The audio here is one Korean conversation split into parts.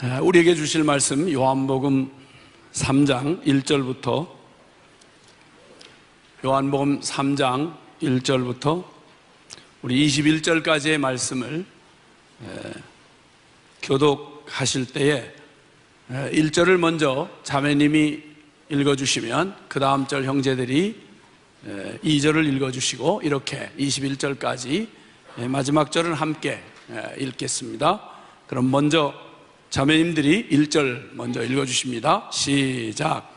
우리에게 주실 말씀 요한복음 3장 1절부터 요한복음 3장 1절부터 우리 21절까지의 말씀을 교독하실 때에 1절을 먼저 자매님이 읽어주시면 그 다음 절 형제들이 2절을 읽어주시고 이렇게 21절까지 마지막 절은 함께 읽겠습니다. 그럼 먼저 자매님들이 1절 먼저 읽어주십니다. 시작.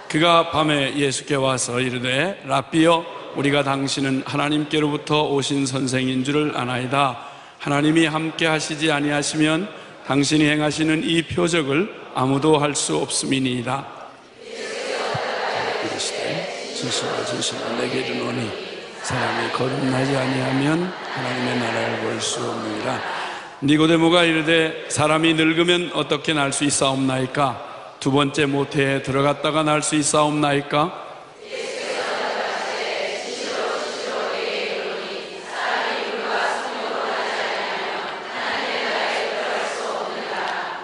그가 밤에 예수께 와서 이르되 랍비여 우리가 당신은 하나님께로부터 오신 선생인 줄을 아나이다. 하나님이 함께 하시지 아니하시면 당신이 행하시는 이 표적을 아무도 할 수 없음이니이다. 이르시되 진실로 진실로 내게 이르노니 사람이 거듭나지 아니하면 하나님의 나라를 볼 수 없느니라. 니고데모가 이르되 사람이 늙으면 어떻게 날 수 있사옵나이까? 두 번째 모태에 들어갔다가 날 수 있사옵나이까?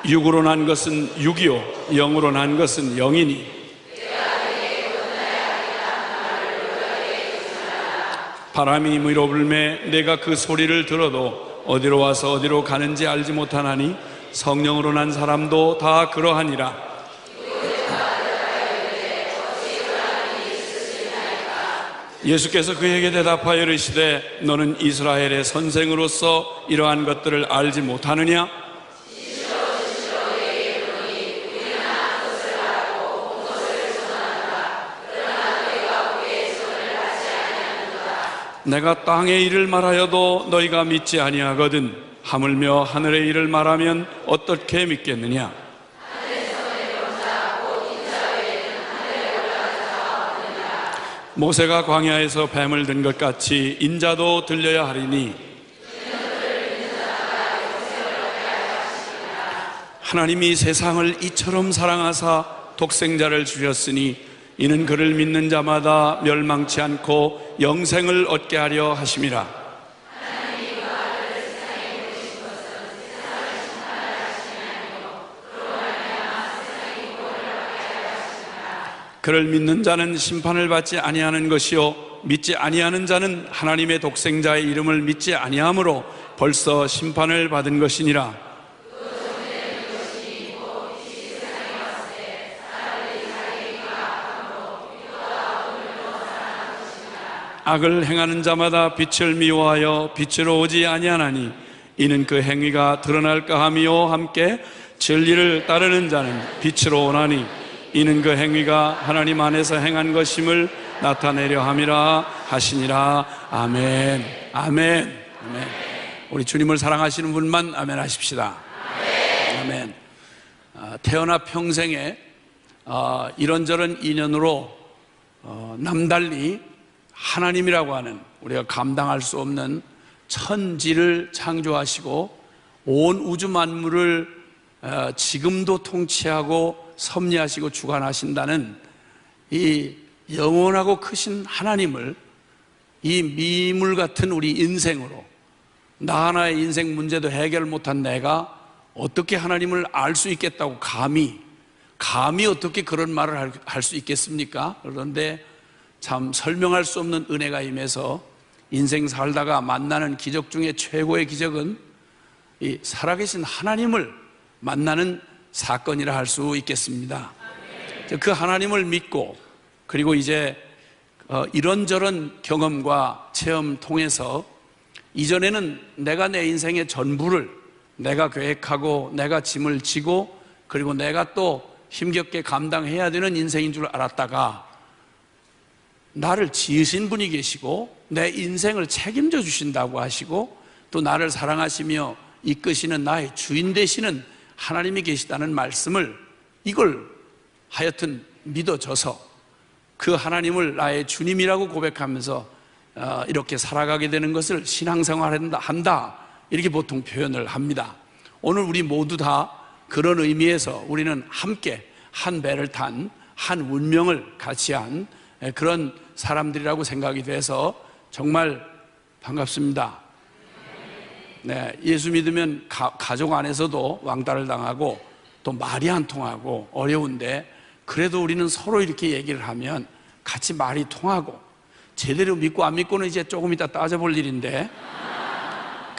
육으로 난 것은 육이요 영으로 난 것은 영이니 바람이 위로 불매 내가 그 소리를 들어도 어디로 와서 어디로 가는지 알지 못하나니 성령으로 난 사람도 다 그러하니라. 예수께서 그에게 대답하여 이르시되 너는 이스라엘의 선생으로서 이러한 것들을 알지 못하느냐? 내가 땅의 일을 말하여도 너희가 믿지 아니하거든 하물며 하늘의 일을 말하면 어떻게 믿겠느냐? 모세가 광야에서 뱀을 든 것 같이 인자도 들려야 하리니 하나님이 세상을 이처럼 사랑하사 독생자를 주셨으니 이는 그를 믿는 자마다 멸망치 않고 영생을 얻게 하려 하심이라. 그를 믿는 자는 심판을 받지 아니하는 것이요 믿지 아니하는 자는 하나님의 독생자의 이름을 믿지 아니하므로 벌써 심판을 받은 것이니라. 악을 행하는 자마다 빛을 미워하여 빛으로 오지 아니하나니 이는 그 행위가 드러날까 하미요 함께 진리를 따르는 자는 빛으로 오나니 이는 그 행위가 하나님 안에서 행한 것임을 나타내려 함이라 하시니라. 아멘. 아멘. 아멘. 우리 주님을 사랑하시는 분만 아멘 하십시다. 아멘. 태어나 평생에 이런저런 인연으로 남달리 하나님이라고 하는 우리가 감당할 수 없는 천지를 창조하시고 온 우주 만물을 지금도 통치하고 섭리하시고 주관하신다는 이 영원하고 크신 하나님을 이 미물 같은 우리 인생으로 나 하나의 인생 문제도 해결 못한 내가 어떻게 하나님을 알 수 있겠다고 감히 어떻게 그런 말을 할 수 있겠습니까? 그런데 참 설명할 수 없는 은혜가 임해서 인생 살다가 만나는 기적 중에 최고의 기적은 이 살아계신 하나님을 만나는 사건이라 할 수 있겠습니다. 그 하나님을 믿고 그리고 이제 이런저런 경험과 체험 통해서 이전에는 내가 내 인생의 전부를 내가 계획하고 내가 짐을 지고 그리고 내가 또 힘겹게 감당해야 되는 인생인 줄 알았다가 나를 지으신 분이 계시고 내 인생을 책임져 주신다고 하시고 또 나를 사랑하시며 이끄시는 나의 주인 되시는 하나님이 계시다는 말씀을 이걸 하여튼 믿어져서 그 하나님을 나의 주님이라고 고백하면서 이렇게 살아가게 되는 것을 신앙생활한다 한다 이렇게 보통 표현을 합니다. 오늘 우리 모두 다 그런 의미에서 우리는 함께 한 배를 탄 한 운명을 같이 한 그런 사람들이라고 생각이 돼서 정말 반갑습니다. 네, 예수 믿으면 가족 안에서도 왕따를 당하고 또 말이 안 통하고 어려운데, 그래도 우리는 서로 이렇게 얘기를 하면 같이 말이 통하고, 제대로 믿고 안 믿고는 이제 조금 이따 따져볼 일인데,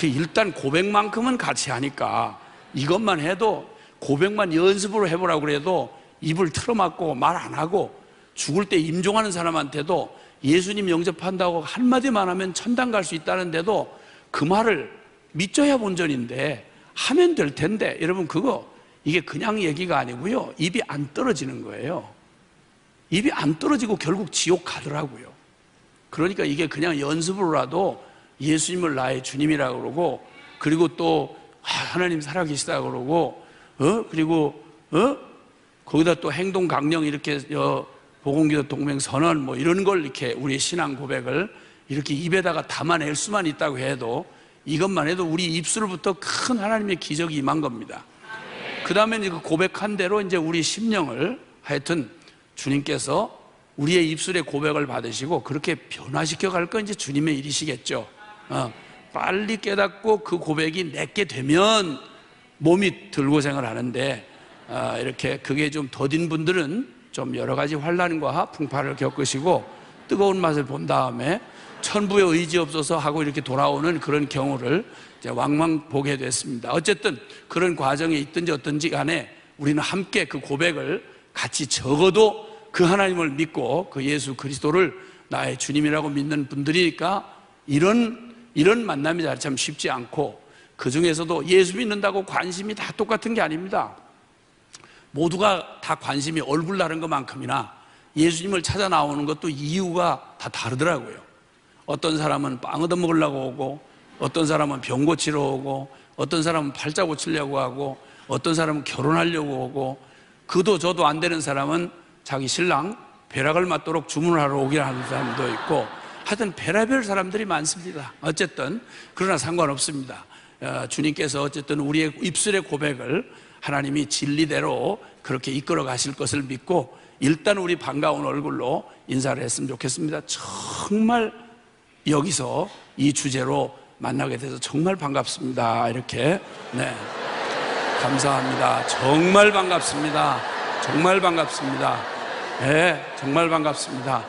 일단 고백만큼은 같이 하니까 이것만 해도, 고백만 연습으로 해보라고 그래도 입을 틀어막고 말 안 하고 죽을 때 임종하는 사람한테도 예수님 영접한다고 한마디만 하면 천당 갈 수 있다는데도 그 말을 믿져야 본전인데 하면 될 텐데, 여러분 이게 그냥 얘기가 아니고요, 입이 안 떨어지는 거예요. 입이 안 떨어지고 결국 지옥 가더라고요. 그러니까 이게 그냥 연습으로라도 예수님을 나의 주님이라고 그러고, 그리고 또 하나님 살아계시다고 그러고, 그리고 거기다 또 행동 강령 이렇게 복음기도 동맹 선언 뭐 이런 걸 이렇게 우리 신앙 고백을 이렇게 입에다가 담아낼 수만 있다고 해도, 이것만 해도 우리 입술부터 큰 하나님의 기적이 임한 겁니다. 그 다음에 그 고백한 대로 이제 우리 심령을 하여튼 주님께서 우리의 입술의 고백을 받으시고 그렇게 변화시켜 갈 건 이제 주님의 일이시겠죠. 빨리 깨닫고 그 고백이 내게 되면 몸이 덜 고생을 하는데, 이렇게 그게 좀 더딘 분들은 좀 여러 가지 환난과 풍파를 겪으시고 뜨거운 맛을 본 다음에 천부의 의지 없어서 하고 이렇게 돌아오는 그런 경우를 이제 왕왕 보게 됐습니다. 어쨌든 그런 과정에 있든지 어떤지 간에 우리는 함께 그 고백을 같이, 적어도 그 하나님을 믿고 그 예수 그리스도를 나의 주님이라고 믿는 분들이니까 이런 만남이 참 쉽지 않고, 그 중에서도 예수 믿는다고 관심이 다 똑같은 게 아닙니다. 모두가 다 관심이 얼굴 다른 것만큼이나 예수님을 찾아 나오는 것도 이유가 다 다르더라고요. 어떤 사람은 빵 얻어먹으려고 오고, 어떤 사람은 병 고치러 오고, 어떤 사람은 팔자 고치려고 하고, 어떤 사람은 결혼하려고 오고, 그도 저도 안 되는 사람은 자기 신랑 벼락을 맞도록 주문을 하러 오긴 하는 사람도 있고, 하여튼 별의별 사람들이 많습니다. 어쨌든 그러나 상관없습니다. 주님께서 어쨌든 우리의 입술의 고백을 하나님이 진리대로 그렇게 이끌어 가실 것을 믿고, 일단 우리 반가운 얼굴로 인사를 했으면 좋겠습니다. 정말 여기서 이 주제로 만나게 돼서 정말 반갑습니다. 이렇게, 네, 감사합니다. 정말 반갑습니다. 정말 반갑습니다. 네, 정말 반갑습니다.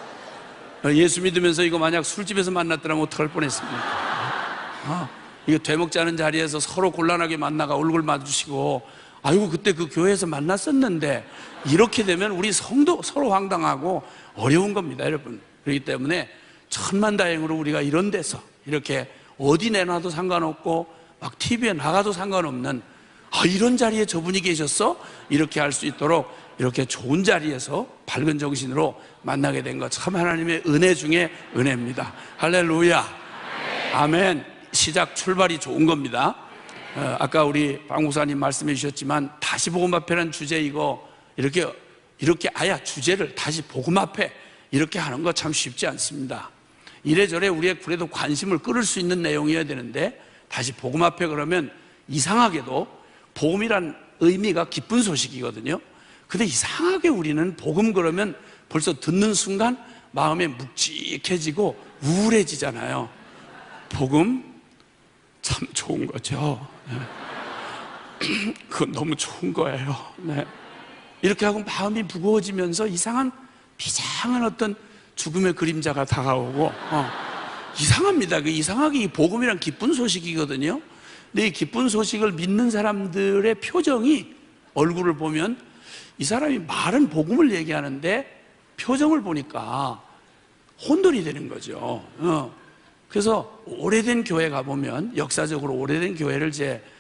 예수 믿으면서 이거 만약 술집에서 만났더라면 어떡할 뻔했습니까? 이거 되먹지 않은 자리에서 서로 곤란하게 만나가 얼굴 마주치고, 아이고 그때 그 교회에서 만났었는데, 이렇게 되면 우리 성도 서로 황당하고 어려운 겁니다, 여러분. 그렇기 때문에 천만다행으로 우리가 이런 데서 이렇게 어디 내놔도 상관없고 막 TV에 나가도 상관없는, 이런 자리에 저분이 계셨어? 이렇게 할 수 있도록 이렇게 좋은 자리에서 밝은 정신으로 만나게 된 것, 참 하나님의 은혜 중에 은혜입니다. 할렐루야. 아멘. 시작 출발이 좋은 겁니다. 아까 우리 박 목사님 말씀해 주셨지만, 다시 복음 앞에라는 주제, 이거 이렇게 아야 주제를 다시 복음 앞에 이렇게 하는 거 참 쉽지 않습니다. 이래저래 우리의 그래도 관심을 끌을 수 있는 내용이어야 되는데, 다시 복음 앞에 그러면 이상하게도 복음이란 의미가 기쁜 소식이거든요. 근데 이상하게 우리는 복음 그러면 벌써 듣는 순간 마음에 묵직해지고 우울해지잖아요. 복음 참 좋은 거죠. 네. 그건 너무 좋은 거예요. 네. 이렇게 하고 마음이 무거워지면서 이상한 비장한 어떤 죽음의 그림자가 다가오고, 이상합니다. 이상하게 이 복음이란 기쁜 소식이거든요. 근데 이 기쁜 소식을 믿는 사람들의 표정이, 얼굴을 보면 이 사람이 말은 복음을 얘기하는데 표정을 보니까 혼돈이 되는 거죠. 그래서 오래된 교회 가보면, 역사적으로 오래된 교회를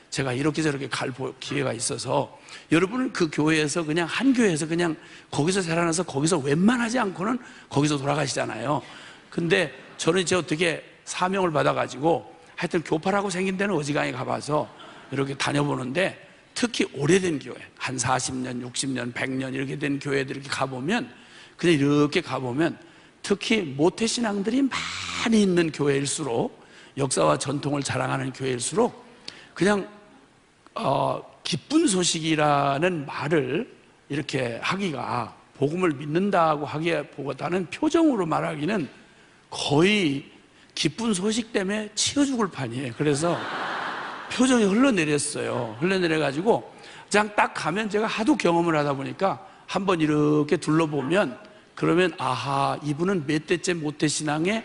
제가 이렇게 저렇게 갈 기회가 있어서, 여러분은 그 교회에서 그냥 한 교회에서 그냥 거기서 자라나서 거기서 웬만하지 않고는 거기서 돌아가시잖아요. 근데 저는 이제 어떻게 사명을 받아가지고 하여튼 교파라고 생긴 데는 어지간히 가봐서 이렇게 다녀보는데, 특히 오래된 교회, 한 40년, 60년, 100년 이렇게 된 교회들 이렇게 가보면, 그냥 이렇게 가보면 특히 모태신앙들이 많이 있는 교회일수록, 역사와 전통을 자랑하는 교회일수록 그냥 기쁜 소식이라는 말을 이렇게 하기가, 복음을 믿는다고 하기보다는 표정으로 말하기는 거의 기쁜 소식 때문에 치여 죽을 판이에요. 그래서 표정이 흘러내렸어요. 흘러내려가지고 그냥 딱 가면, 제가 하도 경험을 하다 보니까 한번 이렇게 둘러보면, 그러면 아하, 이분은 몇 대째 모태신앙에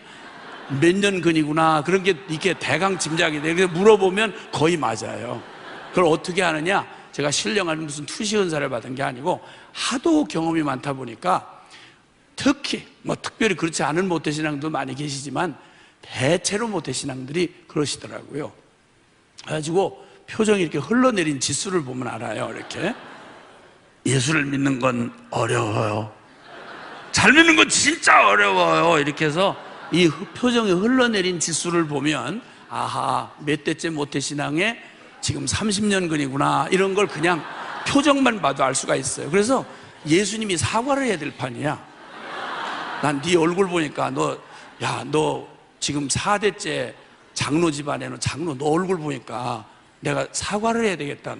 몇 년근이구나, 그런 게 이렇게 대강 짐작이 돼요. 그래서 물어보면 거의 맞아요. 그걸 어떻게 하느냐, 제가 신령한 무슨 투시 은사를 받은 게 아니고 하도 경험이 많다 보니까, 특히 뭐 특별히 그렇지 않은 모태신앙도 많이 계시지만 대체로 모태신앙들이 그러시더라고요. 그래가지고 표정이 이렇게 흘러내린 지수를 보면 알아요. 이렇게 예수를 믿는 건 어려워요, 잘 믿는 건 진짜 어려워요, 이렇게 해서 이 표정이 흘러내린 지수를 보면 아하, 몇 대째 모태신앙에 지금 30년근이구나, 이런 걸 그냥 표정만 봐도 알 수가 있어요. 그래서 예수님이 사과를 해야 될 판이야. 난 네 얼굴 보니까 너 지금 4대째 장로 집안에는 장로, 너 얼굴 보니까 내가 사과를 해야 되겠다.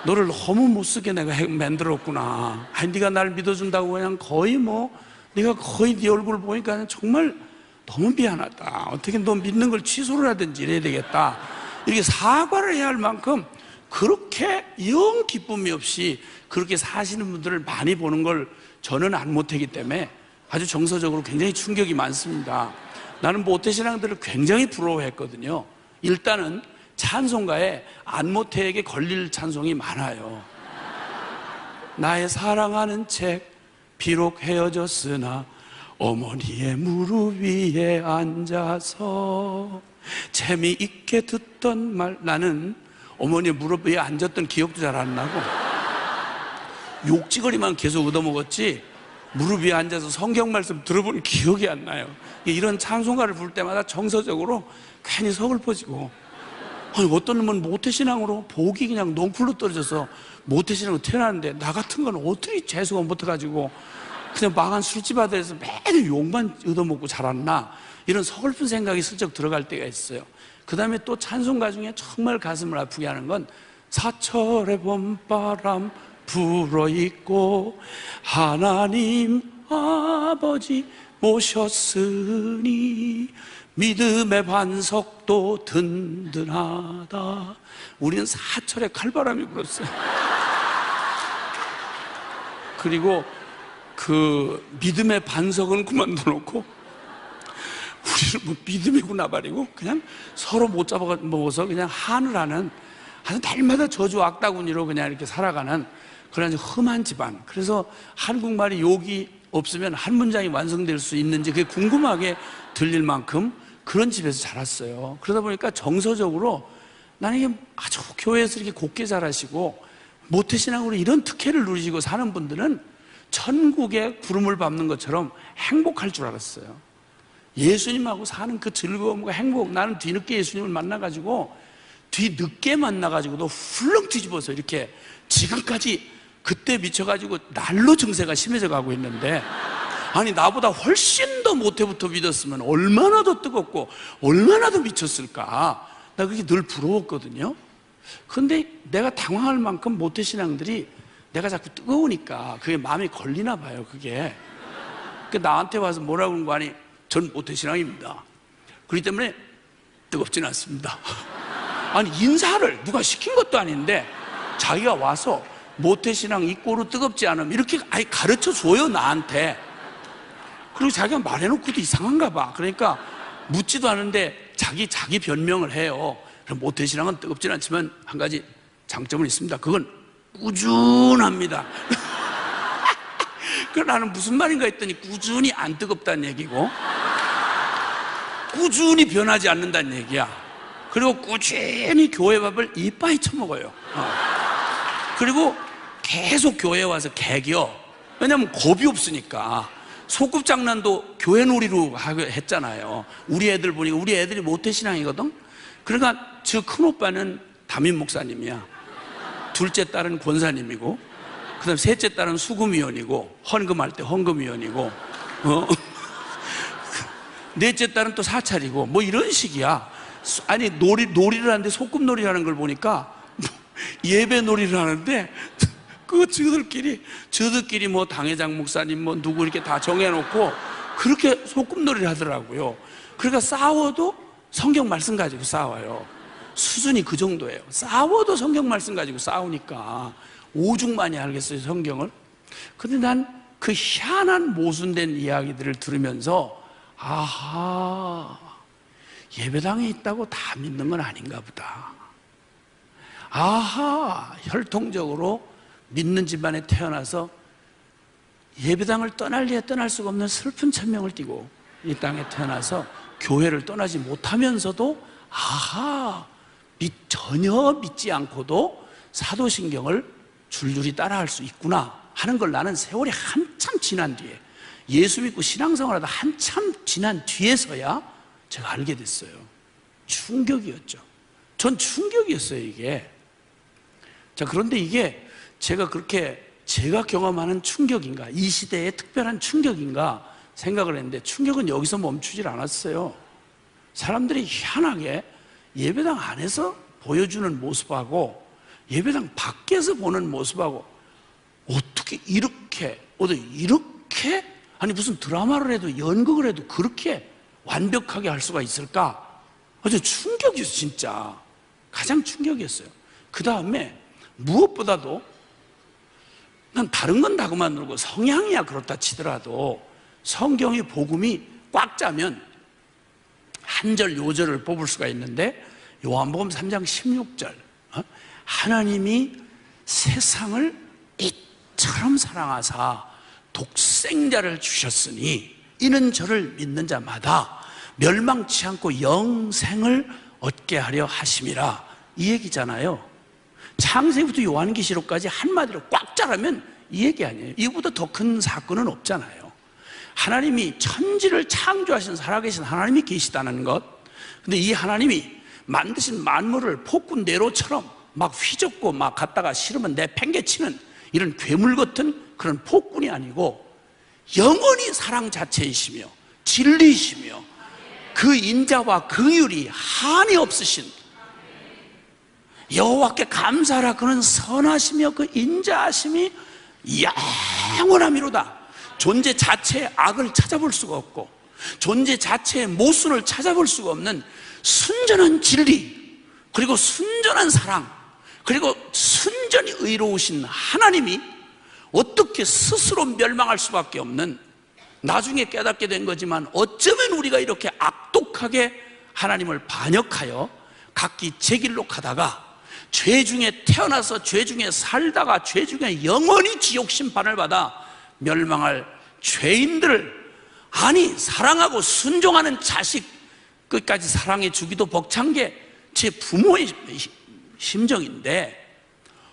너를 너무 못쓰게 내가 만들었구나. 아니, 네가 날 믿어준다고 그냥 거의 네가 거의 네 얼굴 보니까 정말 너무 미안하다. 어떻게 너 믿는 걸 취소를 하든지 이래야 되겠다. 이렇게 사과를 해야 할 만큼 그렇게 영 기쁨이 없이 그렇게 사시는 분들을 많이 보는 걸 저는 안 못하기 때문에 아주 정서적으로 굉장히 충격이 많습니다. 나는 모태신앙들을 굉장히 부러워했거든요. 일단은 찬송가에 안모태에게 걸릴 찬송이 많아요. 나의 사랑하는 책, 비록 헤어졌으나 어머니의 무릎 위에 앉아서 재미있게 듣던 말. 나는 어머니의 무릎 위에 앉았던 기억도 잘 안 나고 욕지거리만 계속 얻어먹었지 무릎 위에 앉아서 성경 말씀 들어본 기억이 안 나요. 이런 찬송가를 부를 때마다 정서적으로 괜히 서글퍼지고, 아니, 어떤 놈은 모태신앙으로 복이 그냥 넝쿨로 떨어져서 모태신앙으로 태어났는데 나 같은 건 어떻게 재수가 못해가지고 그냥 망한 술집 아들에서 매일 욕만 얻어먹고 자랐나, 이런 서글픈 생각이 슬쩍 들어갈 때가 있어요. 그 다음에 또 찬송가 중에 정말 가슴을 아프게 하는 건 사철의 봄바람 불어있고 하나님 아버지 모셨으니 믿음의 반석도 든든하다. 우리는 사철의 칼바람이 불었어요. 그리고 그 믿음의 반석은 그만둬놓고 우리는 뭐 믿음이구나 말이고 그냥 서로 못 잡아먹어서 그냥 하늘하는, 아주 날마다 저주 악다구니로 그냥 이렇게 살아가는 그런 험한 집안. 그래서 한국말이 욕이 없으면 한 문장이 완성될 수 있는지 그게 궁금하게 들릴 만큼 그런 집에서 자랐어요. 그러다 보니까 정서적으로 나는 이게 아주 교회에서 이렇게 곱게 자라시고 모태신앙으로 이런 특혜를 누리시고 사는 분들은 천국에 구름을 밟는 것처럼 행복할 줄 알았어요. 예수님하고 사는 그 즐거움과 행복, 나는 뒤늦게 예수님을 만나가지고 뒤늦게 만나가지고도 훌렁 뒤집어서 이렇게 지금까지 그때 미쳐가지고 날로 증세가 심해져 가고 있는데, 아니 나보다 훨씬 더 모태부터 믿었으면 얼마나 더 뜨겁고 얼마나 더 미쳤을까. 나 그게 늘 부러웠거든요. 근데 내가 당황할 만큼 모태신앙들이 내가 자꾸 뜨거우니까 그게 마음에 걸리나 봐요. 그게 나한테 와서 뭐라고 그런 거 아니, 전 모태신앙입니다, 그렇기 때문에 뜨겁지는 않습니다. 아니 인사를 누가 시킨 것도 아닌데 자기가 와서 모태신앙 이꼬로 뜨겁지 않으면 이렇게 아예 가르쳐 줘요 나한테. 그리고 자기가 말해놓고도 이상한가 봐. 그러니까 묻지도 않은데 자기 변명을 해요. 그럼 모태신앙은 뜨겁지는 않지만 한 가지 장점은 있습니다. 그건 꾸준합니다. 그 나는 무슨 말인가 했더니 꾸준히 안 뜨겁다는 얘기고 꾸준히 변하지 않는다는 얘기야. 그리고 꾸준히 교회 밥을 이빠이 처먹어요. 그리고 계속 교회에 와서 개겨. 왜냐면 겁이 없으니까. 소꿉장난도 교회 놀이로 했잖아요. 우리 애들 보니까 우리 애들이 모태신앙이거든. 그러니까 저 큰오빠는 담임 목사님이야. 둘째 딸은 권사님이고, 그 다음 셋째 딸은 수금위원이고, 헌금할 때 헌금위원이고, 넷째 딸은 또 사찰이고, 뭐 이런 식이야. 아니 놀이를 하는데 소꿉놀이를 하는 걸 보니까 예배 놀이를 하는데 그 저들끼리 뭐 당회장 목사님 뭐 누구 이렇게 다 정해놓고 그렇게 소꿉놀이를 하더라고요. 그러니까 싸워도 성경 말씀 가지고 싸워요. 수준이 그 정도예요. 싸워도 성경 말씀 가지고 싸우니까 오죽 많이 알겠어요, 성경을. 근데 난 그 희한한 모순된 이야기들을 들으면서 아하, 예배당에 있다고 다 믿는 건 아닌가 보다. 아하, 혈통적으로 믿는 집안에 태어나서 예배당을 떠날래야 떠날 수가 없는 슬픈 천명을 띠고 이 땅에 태어나서 교회를 떠나지 못하면서도 아하, 전혀 믿지 않고도 사도신경을 줄줄이 따라할 수 있구나 하는 걸 나는 세월이 한참 지난 뒤에, 예수 믿고 신앙생활하다 한참 지난 뒤에서야 제가 알게 됐어요. 충격이었죠. 전 충격이었어요, 이게. 자, 그런데 이게 제가 경험하는 충격인가, 이 시대의 특별한 충격인가 생각을 했는데, 충격은 여기서 멈추질 않았어요. 사람들이 희한하게 예배당 안에서 보여주는 모습하고 예배당 밖에서 보는 모습하고 어떻게 이렇게 아니 무슨 드라마를 해도 연극을 해도 그렇게 완벽하게 할 수가 있을까? 아주 충격이었어요. 진짜 가장 충격이었어요. 그 다음에 무엇보다도 난 다른 건 다 그만두고 성향이야 그렇다 치더라도 성경의 복음이 꽉 짜면 한 절 요절을 뽑을 수가 있는데, 요한복음 3장 16절 하나님이 세상을 이처럼 사랑하사 독생자를 주셨으니 이는 저를 믿는 자마다 멸망치 않고 영생을 얻게 하려 하심이라, 이 얘기잖아요. 창세기부터 요한계시록까지 한마디로 꽉 짜라면 이 얘기 아니에요. 이거보다 더 큰 사건은 없잖아요. 하나님이 천지를 창조하신 살아계신 하나님이 계시다는 것. 근데 이 하나님이 만드신 만물을 폭군대로처럼 막 휘젓고 막 갖다가 싫으면 내팽개치는 이런 괴물 같은 그런 폭군이 아니고 영원히 사랑 자체이시며 진리이시며 그 인자와 긍휼이 한이 없으신 여호와께 감사하라, 그는 선하시며 그 인자하심이 영원함이로다. 존재 자체의 악을 찾아볼 수가 없고 존재 자체의 모순을 찾아볼 수가 없는 순전한 진리, 그리고 순전한 사랑, 그리고 순전히 의로우신 하나님이 어떻게 스스로 멸망할 수밖에 없는, 나중에 깨닫게 된 거지만 어쩌면 우리가 이렇게 악독하게 하나님을 반역하여 각기 제 길로 가다가 죄 중에 태어나서 죄 중에 살다가 죄 중에 영원히 지옥 심판을 받아 멸망할 죄인들을, 아니 사랑하고 순종하는 자식 끝까지 사랑해 주기도 벅찬 게 제 부모의 심정인데,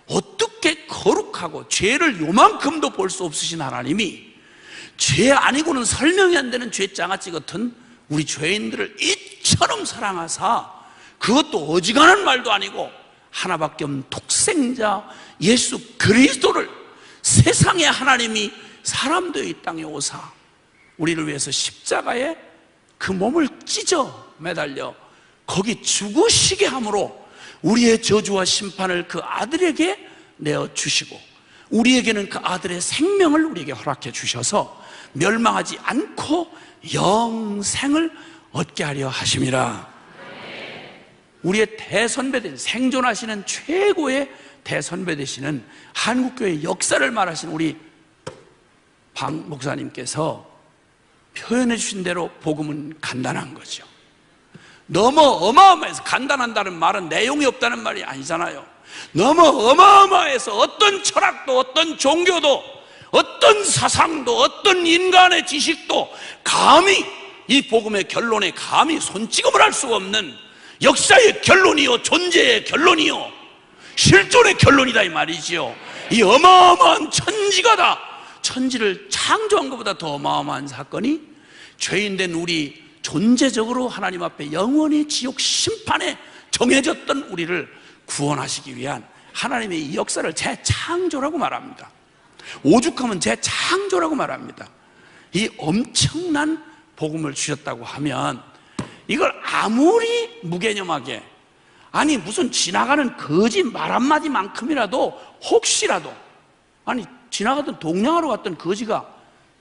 어떻게 거룩하고 죄를 요만큼도 볼 수 없으신 하나님이 죄 아니고는 설명이 안 되는 죄장아찌 같은 우리 죄인들을 이처럼 사랑하사, 그것도 어지간한 말도 아니고 하나밖에 없는 독생자 예수 그리스도를, 세상의 하나님이 사람 되어 이 땅에 오사 우리를 위해서 십자가에 그 몸을 찢어 매달려 거기 죽으시게 함으로 우리의 저주와 심판을 그 아들에게 내어주시고 우리에게는 그 아들의 생명을 우리에게 허락해 주셔서 멸망하지 않고 영생을 얻게 하려 하심이라. 우리의 대선배 되신, 생존하시는 최고의 대선배 되시는 한국교회의 역사를 말하신 우리 박 목사님께서 표현해 주신 대로 복음은 간단한 거죠. 너무 어마어마해서, 간단한다는 말은 내용이 없다는 말이 아니잖아요. 너무 어마어마해서 어떤 철학도 어떤 종교도 어떤 사상도 어떤 인간의 지식도 감히 이 복음의 결론에 감히 손찌검을 할 수 없는 역사의 결론이요, 존재의 결론이요, 실존의 결론이다 이 말이지요. 이 어마어마한 천지가 다, 천지를 창조한 것보다 더 어마어마한 사건이 죄인된 우리, 존재적으로 하나님 앞에 영원히 지옥 심판에 정해졌던 우리를 구원하시기 위한 하나님의 이 역사를 재창조라고 말합니다. 오죽하면 재창조라고 말합니다. 이 엄청난 복음을 주셨다고 하면 이걸 아무리 무개념하게, 아니 무슨 지나가는 거짓 말 한마디만큼이라도 혹시라도, 아니 지나가던 동냥하러 갔던 거지가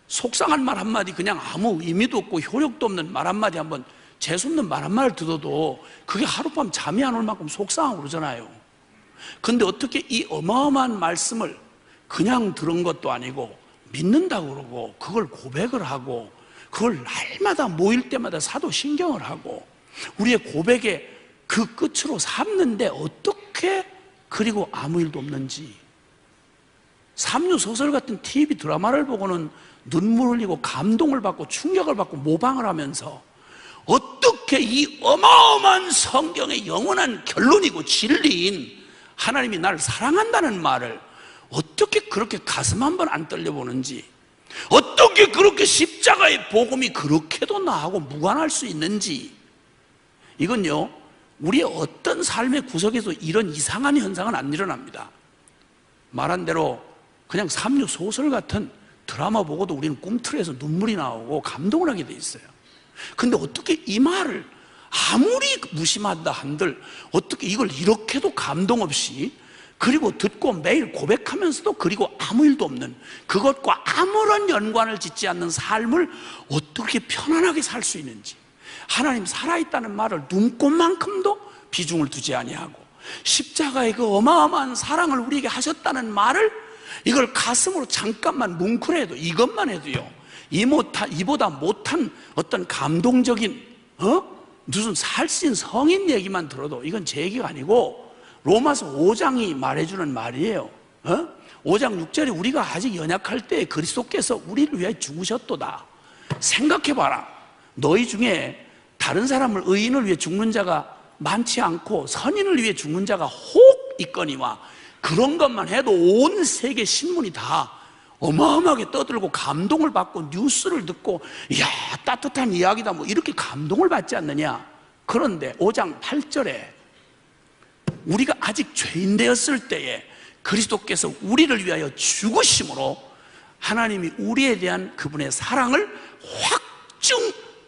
속상한 말 한마디, 그냥 아무 의미도 없고 효력도 없는 말 한마디 한번 재수없는 말 한마디를 듣어도 그게 하룻밤 잠이 안 올 만큼 속상하고 그러잖아요. 근데 어떻게 이 어마어마한 말씀을 그냥 들은 것도 아니고 믿는다고 그러고 그걸 고백을 하고 그걸 날마다 모일 때마다 사도신경을 하고 우리의 고백의 그 끝으로 삼는데 어떻게 그리고 아무 일도 없는지. 삼류소설 같은 TV 드라마를 보고는 눈물 흘리고 감동을 받고 충격을 받고 모방을 하면서 어떻게 이 어마어마한 성경의 영원한 결론이고 진리인 하나님이 나를 사랑한다는 말을 어떻게 그렇게 가슴 한번 안 떨려보는지, 어떻게 그렇게 십자가의 복음이 그렇게도 나하고 무관할 수 있는지. 이건요, 우리의 어떤 삶의 구석에서 이런 이상한 현상은 안 일어납니다. 말한 대로 그냥 삼류 소설 같은 드라마 보고도 우리는 꿈틀에서 눈물이 나오고 감동을 하게 돼 있어요. 근데 어떻게 이 말을 아무리 무심하다 한들 어떻게 이걸 이렇게도 감동 없이 그리고 듣고 매일 고백하면서도 그리고 아무 일도 없는 그것과 아무런 연관을 짓지 않는 삶을 어떻게 편안하게 살 수 있는지, 하나님 살아있다는 말을 눈꼽만큼도 비중을 두지 아니하고 십자가의 그 어마어마한 사랑을 우리에게 하셨다는 말을 이걸 가슴으로 잠깐만 뭉클해도 이것만 해도요, 이보다 못한 어떤 감동적인 무슨 살찐 성인 얘기만 들어도 이건 제 얘기가 아니고 로마서 5장이 말해주는 말이에요. 5장 6절에 우리가 아직 연약할 때 그리스도께서 우리를 위해 죽으셨도다. 생각해봐라. 너희 중에 다른 사람을, 의인을 위해 죽는 자가 많지 않고 선인을 위해 죽는 자가 혹 있거니와. 그런 것만 해도 온 세계 신문이 다 어마어마하게 떠들고 감동을 받고 뉴스를 듣고 이야 따뜻한 이야기다 뭐 이렇게 감동을 받지 않느냐. 그런데 5장 8절에 우리가 아직 죄인 되었을 때에 그리스도께서 우리를 위하여 죽으심으로 하나님이 우리에 대한 그분의 사랑을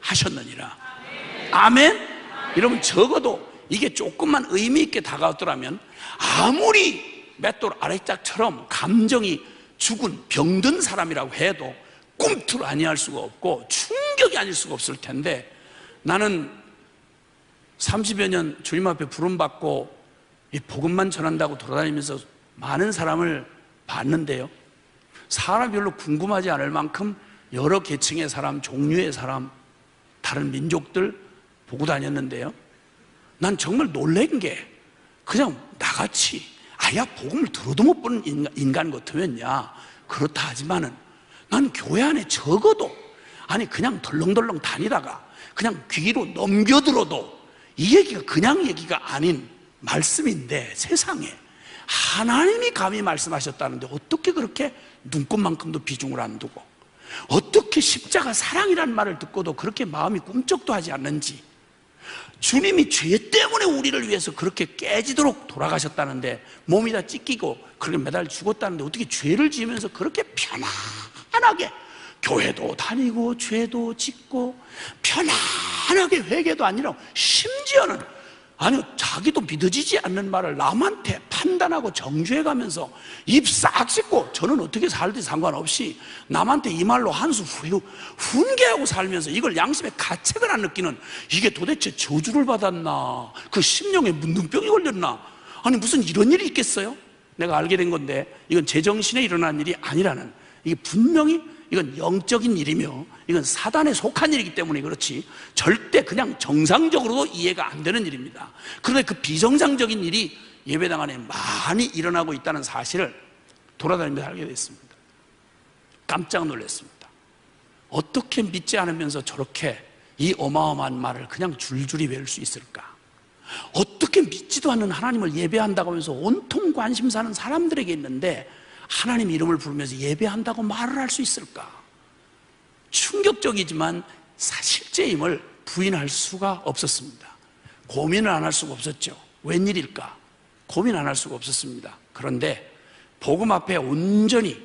확증하셨느니라. 아멘? 여러분, 적어도 이게 조금만 의미 있게 다가왔더라면 아무리 맷돌 아래짝처럼 감정이 죽은 병든 사람이라고 해도 꿈틀 아니할 수가 없고 충격이 아닐 수가 없을 텐데, 나는 30여 년 주님 앞에 부름받고 이 복음만 전한다고 돌아다니면서 많은 사람을 봤는데요, 사람이 별로 궁금하지 않을 만큼 여러 계층의 사람, 종류의 사람, 다른 민족들 보고 다녔는데요, 난 정말 놀란 게 그냥 나같이 아야 복음을 들어도 못 보는 인간 같으면야 그렇다 하지만은 난 교회 안에 적어도 그냥 덜렁덜렁 다니다가 그냥 귀로 넘겨들어도 이 얘기가 그냥 얘기가 아닌 말씀인데, 세상에 하나님이 감히 말씀하셨다는데 어떻게 그렇게 눈꼽만큼도 비중을 안 두고, 어떻게 십자가 사랑이라는 말을 듣고도 그렇게 마음이 꿈쩍도 하지 않는지, 주님이 죄 때문에 우리를 위해서 그렇게 깨지도록 돌아가셨다는데 몸이 다 찢기고 그렇게 매달 죽었다는데 어떻게 죄를 지으면서 그렇게 편안하게 교회도 다니고 죄도 짓고 편안하게 회개도 아니라 심지어는 자기도 믿어지지 않는 말을 남한테 판단하고 정죄해가면서 입 싹 씻고 저는 어떻게 살든지 상관없이 남한테 이 말로 한 수 훈계하고 살면서 이걸 양심의 가책을 안 느끼는, 이게 도대체 저주를 받았나, 그 심령에 문둥병이 걸렸나, 무슨 이런 일이 있겠어요? 내가 알게 된 건데 이건 제정신에 일어난 일이 아니라는, 이게 분명히 이건 영적인 일이며 이건 사단에 속한 일이기 때문에 그렇지 절대 그냥 정상적으로도 이해가 안 되는 일입니다. 그런데 그 비정상적인 일이 예배당 안에 많이 일어나고 있다는 사실을 돌아다니면서 알게 됐습니다. 깜짝 놀랐습니다. 어떻게 믿지 않으면서 저렇게 이 어마어마한 말을 그냥 줄줄이 외울 수 있을까? 어떻게 믿지도 않는 하나님을 예배한다고 하면서 온통 관심사는 사람들에게 있는데 하나님 이름을 부르면서 예배한다고 말을 할 수 있을까? 충격적이지만 실제임을 부인할 수가 없었습니다. 고민을 안 할 수가 없었죠. 웬일일까? 고민 안 할 수가 없었습니다. 그런데 복음 앞에 온전히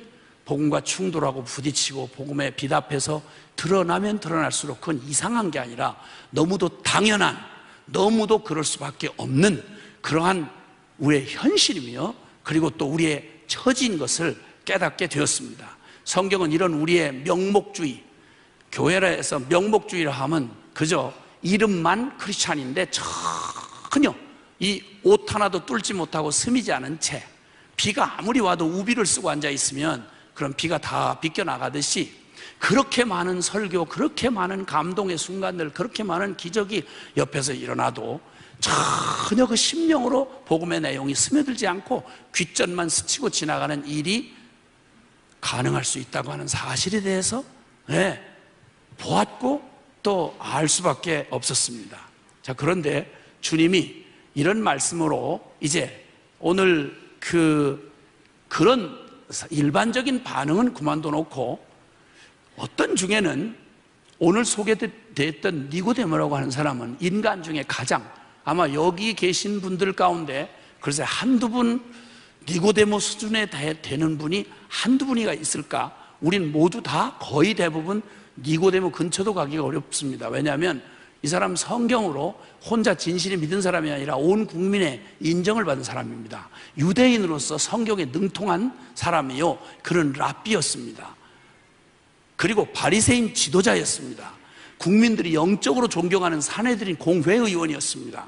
복음과 충돌하고 부딪히고 복음에 비답해서 드러나면 드러날수록 그건 이상한 게 아니라 너무도 당연한, 너무도 그럴 수밖에 없는 그러한 우리의 현실이며 그리고 또 우리의 처지인 것을 깨닫게 되었습니다. 성경은 이런 우리의 명목주의, 교회라서 명목주의라 하면 그저 이름만 크리스찬인데 전혀 이 옷 하나도 뚫지 못하고 스미지 않은 채 비가 아무리 와도 우비를 쓰고 앉아 있으면 그럼 비가 다 비껴나가듯이 그렇게 많은 설교, 그렇게 많은 감동의 순간들, 그렇게 많은 기적이 옆에서 일어나도 전혀 그 심령으로 복음의 내용이 스며들지 않고 귓전만 스치고 지나가는 일이 가능할 수 있다고 하는 사실에 대해서 보았고 또 알 수밖에 없었습니다. 자, 그런데 주님이 이런 말씀으로 이제 오늘 그런 일반적인 반응은 그만둬 놓고 어떤 중에는 오늘 소개됐던 니고데모라고 하는 사람은 인간 중에 가장 아마 여기 계신 분들 가운데 글쎄 한두 분 니고데모 수준에 되는 분이 한두 분이가 있을까? 우린 모두 다 거의 대부분 니고데모 근처도 가기가 어렵습니다. 왜냐하면 이 사람 성경으로 혼자 진실히 믿은 사람이 아니라 온 국민의 인정을 받은 사람입니다. 유대인으로서 성경에 능통한 사람이요, 그런 랍비였습니다. 그리고 바리새인 지도자였습니다. 국민들이 영적으로 존경하는 사내들인 공회의원이었습니다.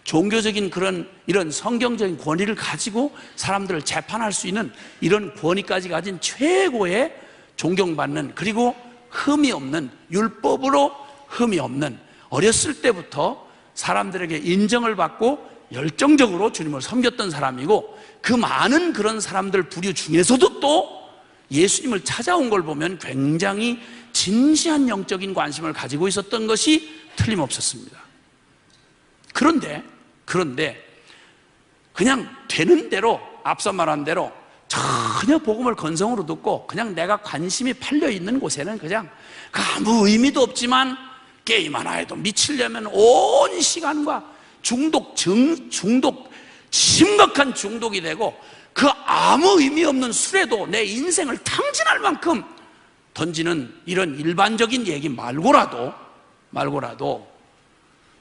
종교적인 이런 성경적인 권위를 가지고 사람들을 재판할 수 있는 이런 권위까지 가진 최고의 존경받는, 그리고 흠이 없는, 율법으로 흠이 없는, 어렸을 때부터 사람들에게 인정을 받고 열정적으로 주님을 섬겼던 사람이고, 그 많은 그런 사람들 부류 중에서도 또 예수님을 찾아온 걸 보면 굉장히 진지한 영적인 관심을 가지고 있었던 것이 틀림없었습니다. 그런데 그냥 되는 대로, 앞서 말한 대로 전혀 복음을 건성으로 듣고 그냥 내가 관심이 팔려 있는 곳에는 그냥 아무 의미도 없지만 게임 하나 해도 미치려면 온 시간과 심각한 중독이 되고, 그 아무 의미 없는 술에도 내 인생을 탕진할 만큼 던지는 이런 일반적인 얘기 말고라도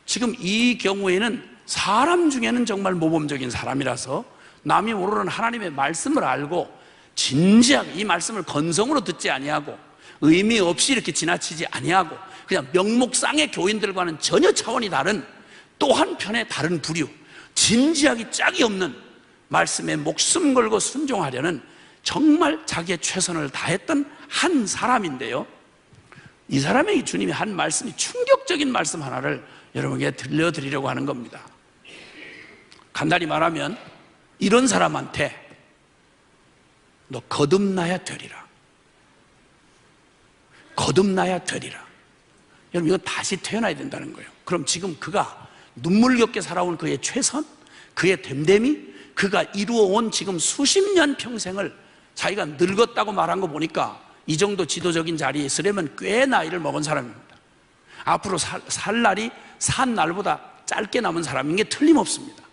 지금 이 경우에는 사람 중에는 정말 모범적인 사람이라서 남이 모르는 하나님의 말씀을 알고 진지하게 이 말씀을 건성으로 듣지 아니하고 의미 없이 이렇게 지나치지 아니하고 그냥 명목상의 교인들과는 전혀 차원이 다른 또 한편의 다른 부류, 진지하기 짝이 없는 말씀에 목숨 걸고 순종하려는 정말 자기의 최선을 다했던 한 사람인데요, 이 사람에게 주님이 한 말씀이 충격적인 말씀 하나를 여러분에게 들려드리려고 하는 겁니다. 간단히 말하면 이런 사람한테 너 거듭나야 되리라. 거듭나야 되리라. 여러분, 이거 다시 태어나야 된다는 거예요. 그럼 지금 그가 눈물겹게 살아온 그의 최선, 그의 됨됨이, 그가 이루어온 지금 수십 년 평생을 자기가 늙었다고 말한 거 보니까 이 정도 지도적인 자리에 있으려면 꽤 나이를 먹은 사람입니다. 앞으로 살 날이 산 날보다 짧게 남은 사람인 게 틀림없습니다.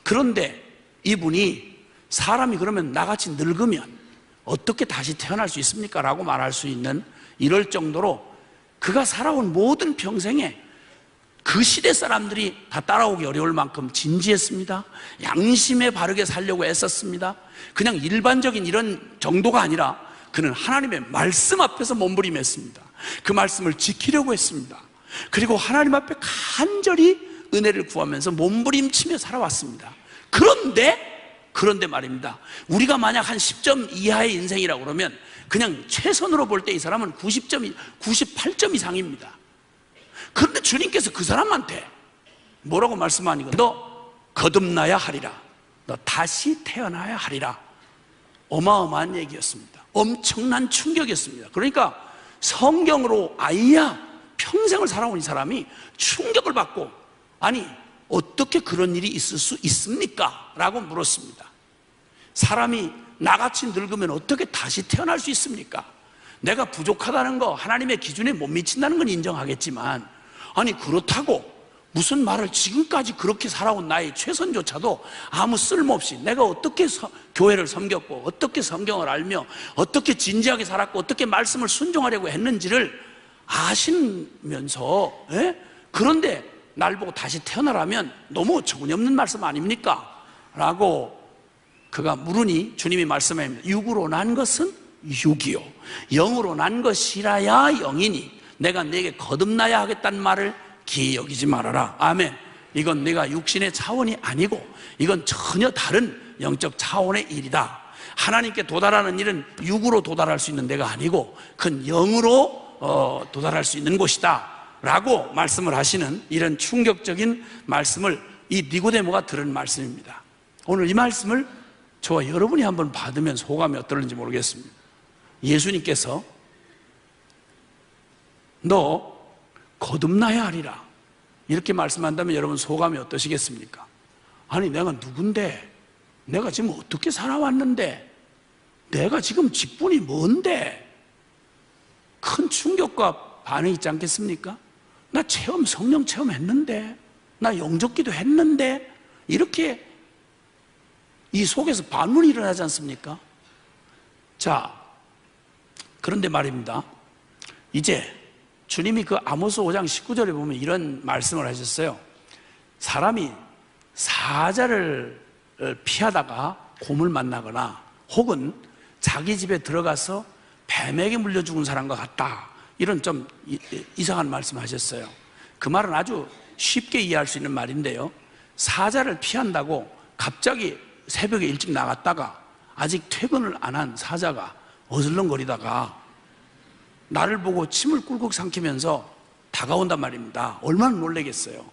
그런데 이분이 사람이 그러면 나같이 늙으면 어떻게 다시 태어날 수 있습니까? 라고 말할 수 있는, 이럴 정도로 그가 살아온 모든 평생에 그 시대 사람들이 다 따라오기 어려울 만큼 진지했습니다. 양심에 바르게 살려고 애썼습니다. 그냥 일반적인 이런 정도가 아니라 그는 하나님의 말씀 앞에서 몸부림했습니다. 그 말씀을 지키려고 했습니다. 그리고 하나님 앞에 간절히 은혜를 구하면서 몸부림치며 살아왔습니다. 그런데 말입니다, 우리가 만약 한 10점 이하의 인생이라고 그러면 그냥 최선으로 볼 때 이 사람은 98점 이상입니다. 그런데 주님께서 그 사람한테 뭐라고 말씀하니까 너 거듭나야 하리라, 너 다시 태어나야 하리라. 어마어마한 얘기였습니다. 엄청난 충격이었습니다. 그러니까 성경으로 아이야 평생을 살아온 이 사람이 충격을 받고, 아니 어떻게 그런 일이 있을 수 있습니까? 라고 물었습니다. 사람이 나같이 늙으면 어떻게 다시 태어날 수 있습니까? 내가 부족하다는 거, 하나님의 기준에 못 미친다는 건 인정하겠지만, 아니 그렇다고 무슨 말을, 지금까지 그렇게 살아온 나의 최선조차도 아무 쓸모없이 내가 어떻게 교회를 섬겼고 어떻게 성경을 알며 어떻게 진지하게 살았고 어떻게 말씀을 순종하려고 했는지를 아시면서 그런데 날 보고 다시 태어나라면 너무 어처구니없는 말씀 아닙니까? 라고 그가 물으니 주님이 말씀합니다. 육으로 난 것은 육이요 영으로 난 것이라야 영이니 내가 네게 거듭나야 하겠다는 말을 기이 여기지 말아라. 아멘. 이건 내가 육신의 차원이 아니고 이건 전혀 다른 영적 차원의 일이다. 하나님께 도달하는 일은 육으로 도달할 수 있는 데가 아니고 큰 영으로 도달할 수 있는 곳이다 라고 말씀을 하시는 이런 충격적인 말씀을 이 니고데모가 들은 말씀입니다. 오늘 이 말씀을 저와 여러분이 한번 받으면 소감이 어떨는지 모르겠습니다. 예수님께서 너 거듭나야 하리라 이렇게 말씀한다면 여러분 소감이 어떠시겠습니까? 아니 내가 누군데, 내가 지금 어떻게 살아왔는데, 내가 지금 직분이 뭔데, 큰 충격과 반응이 있지 않겠습니까? 나 성령 체험했는데, 나 영접기도 했는데, 이렇게 이 속에서 반문이 일어나지 않습니까? 자, 그런데 말입니다. 이제 주님이 그 아모스 5장 19절에 보면 이런 말씀을 하셨어요. 사람이 사자를 피하다가 곰을 만나거나 혹은 자기 집에 들어가서 뱀에게 물려 죽은 사람과 같다, 이런 좀 이상한 말씀 하셨어요. 그 말은 아주 쉽게 이해할 수 있는 말인데요, 사자를 피한다고 갑자기 새벽에 일찍 나갔다가 아직 퇴근을 안 한 사자가 어슬렁거리다가 나를 보고 침을 꿀꺽 삼키면서 다가온단 말입니다. 얼마나 놀라겠어요.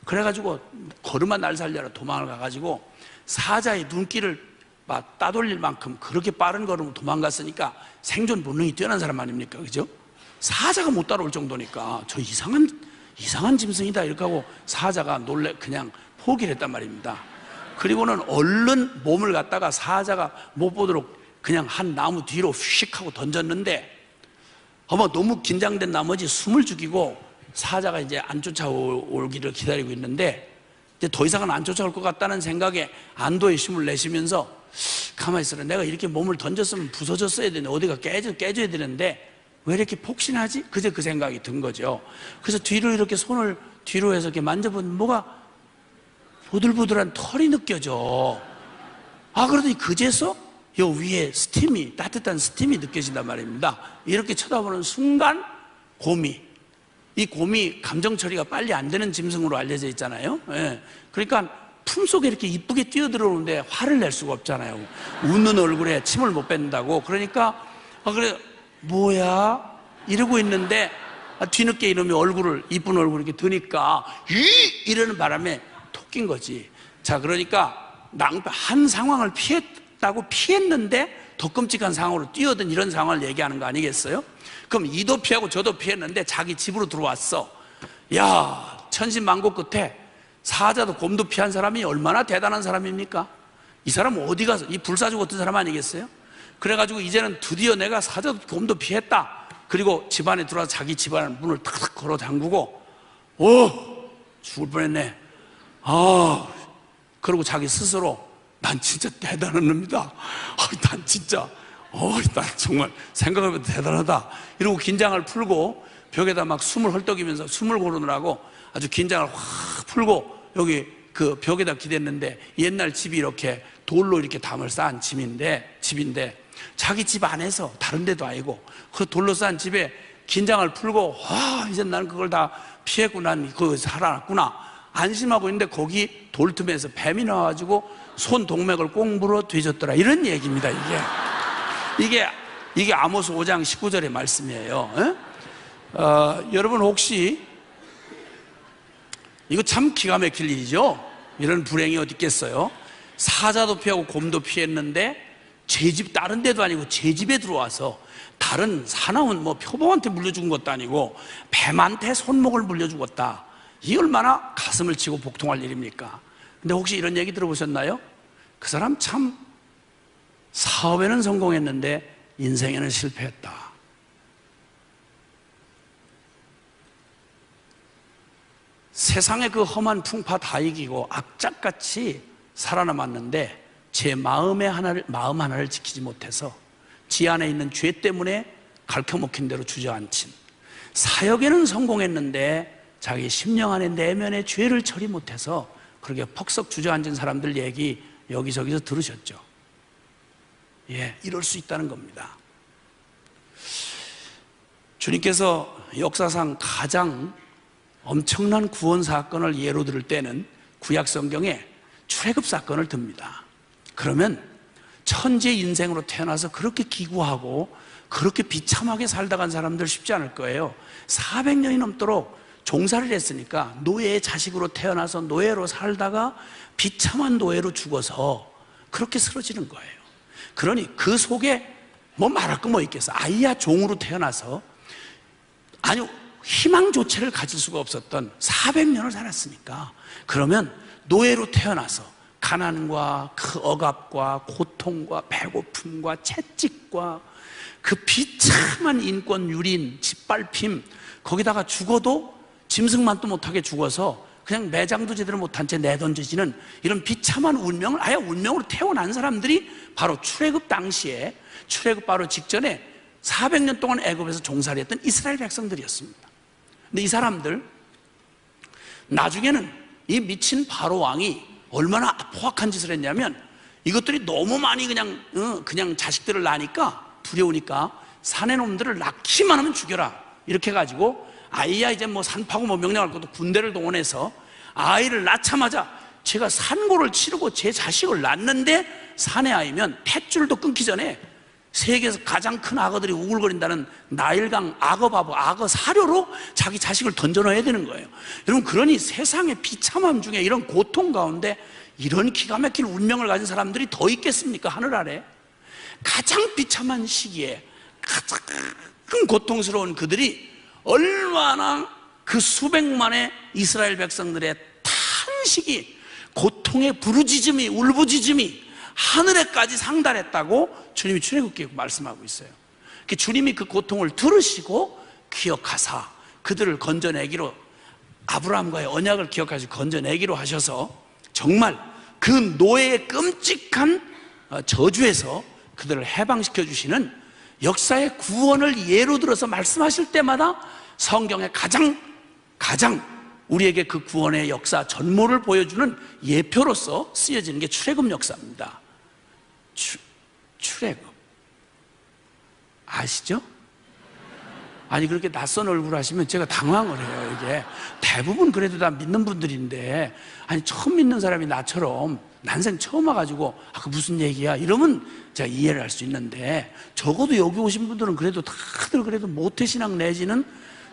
그래가지고 걸음아 날 살려라 도망을 가가지고 사자의 눈길을 막 따돌릴 만큼 그렇게 빠른 걸음으로 도망갔으니까 생존 본능이 뛰어난 사람 아닙니까? 그죠? 사자가 못 따라올 정도니까 저 이상한 짐승이다 이렇게 하고 사자가 그냥 포기를 했단 말입니다. 그리고는 얼른 몸을 갖다가 사자가 못 보도록 그냥 한 나무 뒤로 휙 하고 던졌는데 아마 너무 긴장된 나머지 숨을 죽이고 사자가 이제 안 쫓아오기를 기다리고 있는데 이제 더 이상은 안 쫓아올 것 같다는 생각에 안도의 힘을 내쉬면서 가만히 있어라, 내가 이렇게 몸을 던졌으면 부서졌어야 되는데 어디가 깨져야 되는데 왜 이렇게 폭신하지? 그제 그 생각이 든 거죠. 그래서 뒤로 이렇게 손을 뒤로 해서 이렇게 만져보면 뭐가 보들보들한 털이 느껴져. 그러더니 그제서 요 위에 따뜻한 스팀이 느껴진단 말입니다. 이렇게 쳐다보는 순간 이 곰이 감정 처리가 빨리 안 되는 짐승으로 알려져 있잖아요. 예. 그러니까 품속에 이렇게 이쁘게 뛰어들어오는데 화를 낼 수가 없잖아요. 웃는 얼굴에 침을 못 뱉는다고. 그러니까 그래 뭐야 이러고 있는데 뒤늦게 이놈이 이쁜 얼굴을 이렇게 드니까 이러는 바람에 톡 낀 거지. 자, 그러니까 한 상황을 피했는데 더 끔찍한 상황으로 뛰어든 이런 상황을 얘기하는 거 아니겠어요? 그럼 이도 피하고 저도 피했는데 자기 집으로 들어왔어. 야, 천신만고 끝에 사자도 곰도 피한 사람이 얼마나 대단한 사람입니까? 이 사람은 어디 가서 이 불사조 같은 사람 아니겠어요? 그래가지고 이제는 드디어 내가 사자도 곰도 피했다. 그리고 집안에 들어와서 자기 집안 문을 탁탁 걸어 잠그고 죽을 뻔했네. 그리고 자기 스스로 난 진짜 대단한 놈이다. 난 정말 생각해보면 대단하다. 이러고 긴장을 풀고 벽에다 막 숨을 헐떡이면서 숨을 고르느라고 아주 긴장을 확 풀고 여기 그 벽에다 기댔는데 옛날 집이 이렇게 돌로 이렇게 담을 쌓은 집인데 자기 집 안에서 다른 데도 아니고 그 돌로 쌓은 집에 긴장을 풀고 이제 나는 그걸 다 피했고 난 그거 살아났구나 안심하고 있는데 거기 돌틈에서 뱀이 나와가지고 손 동맥을 꼭 물어 뒤졌더라, 이런 얘기입니다. 이게 아모스 5장 19절의 말씀이에요. 여러분 혹시 이거 참 기가 막힐 일이죠. 이런 불행이 어디 있겠어요. 사자도 피하고 곰도 피했는데 제 집 다른 데도 아니고 제 집에 들어와서 다른 사나운 표범한테 물려준 것도 아니고 뱀한테 손목을 물려주었다. 이 얼마나 가슴을 치고 복통할 일입니까? 근데 혹시 이런 얘기 들어보셨나요? 그 사람 참 사업에는 성공했는데 인생에는 실패했다. 세상의 그 험한 풍파 다 이기고 악착같이 살아남았는데 제 마음 하나를 지키지 못해서 지 안에 있는 죄 때문에 갈켜먹힌 대로 주저앉힌, 사역에는 성공했는데 자기 심령 안에 내면의 죄를 처리 못해서 그렇게 퍽썩 주저앉은 사람들 얘기 여기저기서 들으셨죠? 이럴 수 있다는 겁니다. 주님께서 역사상 가장 엄청난 구원 사건을 예로 들을 때는 구약 성경에 출애굽 사건을 듭니다. 그러면 천재 인생으로 태어나서 그렇게 기구하고 그렇게 비참하게 살다 간 사람들 쉽지 않을 거예요. 400년이 넘도록 종살이를 했으니까 노예의 자식으로 태어나서 노예로 살다가 비참한 노예로 죽어서 그렇게 쓰러지는 거예요. 그러니 그 속에 뭐 말할 거 뭐 있겠어. 아이야 종으로 태어나서 아니 희망조차를 가질 수가 없었던 400년을 살았으니까, 그러면 노예로 태어나서 가난과 그 억압과 고통과 배고픔과 채찍과 그 비참한 인권 유린, 짓밟힘, 거기다가 죽어도 짐승만도 못하게 죽어서 그냥 매장도 제대로 못한 채 내던져지는 이런 비참한 운명을 아예 운명으로 태어난 사람들이 바로 출애굽 당시에, 출애굽 바로 직전에 400년 동안 애굽에서 종살이했던 이스라엘 백성들이었습니다. 근데 이 사람들 나중에는 이 미친 바로 왕이 얼마나 포악한 짓을 했냐면, 이것들이 너무 많이 그냥 자식들을 낳으니까 두려우니까 사내 놈들을 낳기만 하면 죽여라 이렇게 해가지고, 아이야 이제 뭐 산파고 뭐 명령할 것도 군대를 동원해서 아이를 낳자마자 제가 산고를 치르고 제 자식을 낳는데 사내 아이면 탯줄도 끊기 전에 세계에서 가장 큰 악어들이 우글거린다는 나일강 악어바보, 악어 사료로 자기 자식을 던져 넣어야 되는 거예요. 여러분, 그러니 세상의 비참함 중에 이런 고통 가운데 이런 기가 막힌 운명을 가진 사람들이 더 있겠습니까? 하늘 아래 가장 비참한 시기에 가장 고통스러운 그들이 얼마나 그 수백만의 이스라엘 백성들의 탄식이, 고통의 부르짖음이, 울부짖음이 하늘에까지 상달했다고 주님이 출애굽기에 말씀하고 있어요. 주님이 그 고통을 들으시고 기억하사 그들을 건져내기로, 아브라함과의 언약을 기억하시고 건져내기로 하셔서 정말 그 노예의 끔찍한 저주에서 그들을 해방시켜 주시는 역사의 구원을 예로 들어서 말씀하실 때마다 성경의 가장 우리에게 그 구원의 역사 전모를 보여주는 예표로서 쓰여지는 게 출애굽 역사입니다. 출애굽 아시죠? 아니 그렇게 낯선 얼굴 하시면 제가 당황을 해요. 이게 대부분 그래도 다 믿는 분들인데, 아니 처음 믿는 사람이 나처럼 난생 처음 와가지고 그 무슨 얘기야 이러면 제가 이해를 할 수 있는데, 적어도 여기 오신 분들은 그래도 다들 그래도 모태신앙 내지는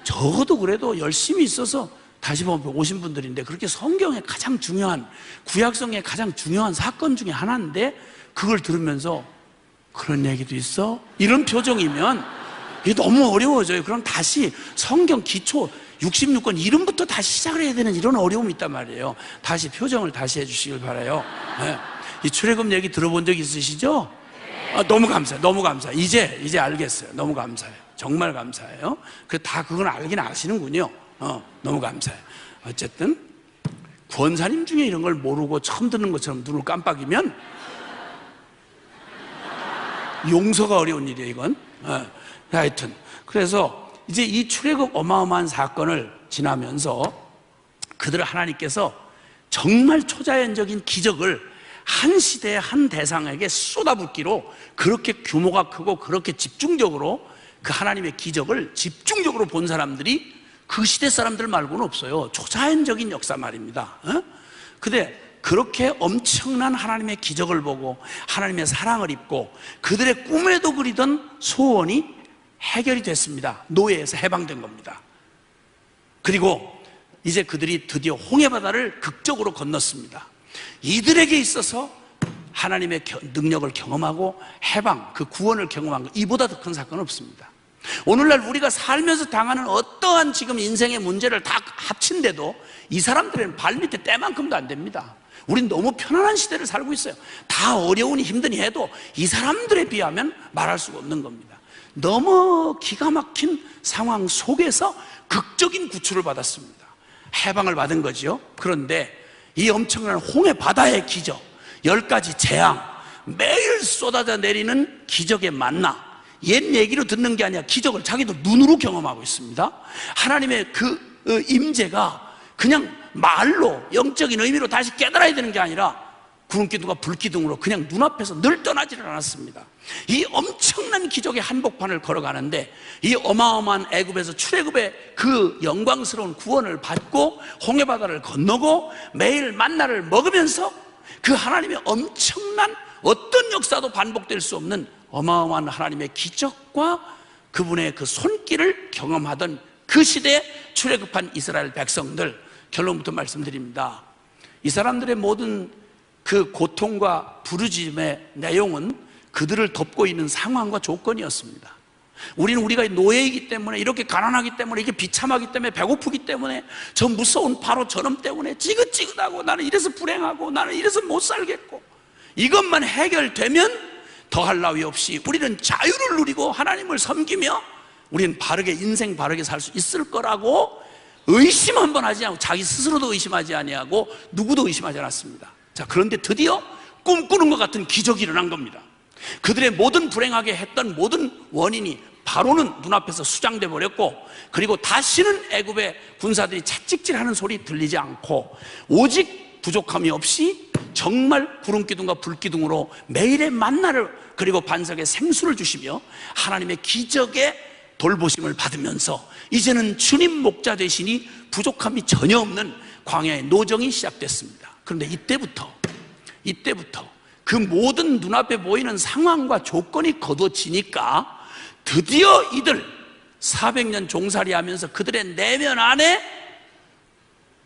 적어도 그래도 열심히 있어서 다시 보면 오신 분들인데, 그렇게 성경의 가장 중요한, 구약성의 가장 중요한 사건 중에 하나인데 그걸 들으면서 그런 얘기도 있어? 이런 표정이면 이게 너무 어려워져요. 그럼 다시 성경 기초 66권 이름부터 다시 시작을 해야 되는 이런 어려움이 있단 말이에요. 다시 표정을 다시 해주시길 바라요. 네. 이 출애굽 얘기 들어본 적 있으시죠? 너무 감사해요. 너무 감사해요. 이제 알겠어요. 너무 감사해요. 정말 감사해요. 다 그건 알긴 아시는군요. 너무 감사해요. 어쨌든 권사님 중에 이런 걸 모르고 처음 듣는 것처럼 눈을 깜빡이면 용서가 어려운 일이에요, 이건. 하여튼 그래서 이제 이 출애굽 어마어마한 사건을 지나면서 그들을 하나님께서 정말 초자연적인 기적을 한 시대의 한 대상에게 쏟아붓기로, 그렇게 규모가 크고 그렇게 집중적으로 그 하나님의 기적을 집중적으로 본 사람들이 그 시대 사람들 말고는 없어요. 초자연적인 역사 말입니다. 근데 그렇게 엄청난 하나님의 기적을 보고 하나님의 사랑을 입고 그들의 꿈에도 그리던 소원이 해결이 됐습니다. 노예에서 해방된 겁니다. 그리고 이제 그들이 드디어 홍해바다를 극적으로 건넜습니다. 이들에게 있어서 하나님의 능력을 경험하고 해방, 그 구원을 경험한 것, 이보다 더 큰 사건은 없습니다. 오늘날 우리가 살면서 당하는 어떠한 지금 인생의 문제를 다 합친데도 이 사람들은 발밑에 때만큼도 안 됩니다. 우린 너무 편안한 시대를 살고 있어요. 다 어려우니 힘드니 해도 이 사람들에 비하면 말할 수가 없는 겁니다. 너무 기가 막힌 상황 속에서 극적인 구출을 받았습니다. 해방을 받은 거죠. 그런데 이 엄청난 홍해 바다의 기적, 10가지 재앙, 매일 쏟아져 내리는 기적의 만나, 옛 얘기로 듣는 게 아니라 기적을 자기도 눈으로 경험하고 있습니다. 하나님의 그 임재가 그냥 말로 영적인 의미로 다시 깨달아야 되는 게 아니라 구름기둥과 불기둥으로 그냥 눈앞에서 늘 떠나지를 않았습니다. 이 엄청난 기적의 한복판을 걸어가는데 이 어마어마한 애굽에서 출애굽의 그 영광스러운 구원을 받고 홍해바다를 건너고 매일 만나를 먹으면서 그 하나님의 엄청난 어떤 역사도 반복될 수 없는 어마어마한 하나님의 기적과 그분의 그 손길을 경험하던 그 시대에 출애굽한 이스라엘 백성들, 결론부터 말씀드립니다. 이 사람들의 모든 그 고통과 부르짖음의 내용은 그들을 덮고 있는 상황과 조건이었습니다. 우리는 우리가 노예이기 때문에, 이렇게 가난하기 때문에, 이렇게 비참하기 때문에, 배고프기 때문에, 저 무서운 바로 저놈 때문에 지긋지긋하고, 나는 이래서 불행하고, 나는 이래서 못 살겠고, 이것만 해결되면 더할 나위 없이 우리는 자유를 누리고 하나님을 섬기며 우리는 바르게, 인생 바르게 살 수 있을 거라고 의심 한번 하지 않고, 자기 스스로도 의심하지 아니하고 누구도 의심하지 않았습니다. 자, 그런데 드디어 꿈꾸는 것 같은 기적이 일어난 겁니다. 그들의 모든 불행하게 했던 모든 원인이 바로는 눈앞에서 수장돼 버렸고, 그리고 다시는 애굽의 군사들이 채찍질하는 소리 들리지 않고, 오직 부족함이 없이 정말 구름기둥과 불기둥으로 매일의 만나를, 그리고 반석에 생수를 주시며 하나님의 기적의 돌보심을 받으면서 이제는 주님 목자 되시니 부족함이 전혀 없는 광야의 노정이 시작됐습니다. 그런데 이때부터 그 모든 눈앞에 보이는 상황과 조건이 거둬지니까 드디어 이들 400년 종살이 하면서 그들의 내면 안에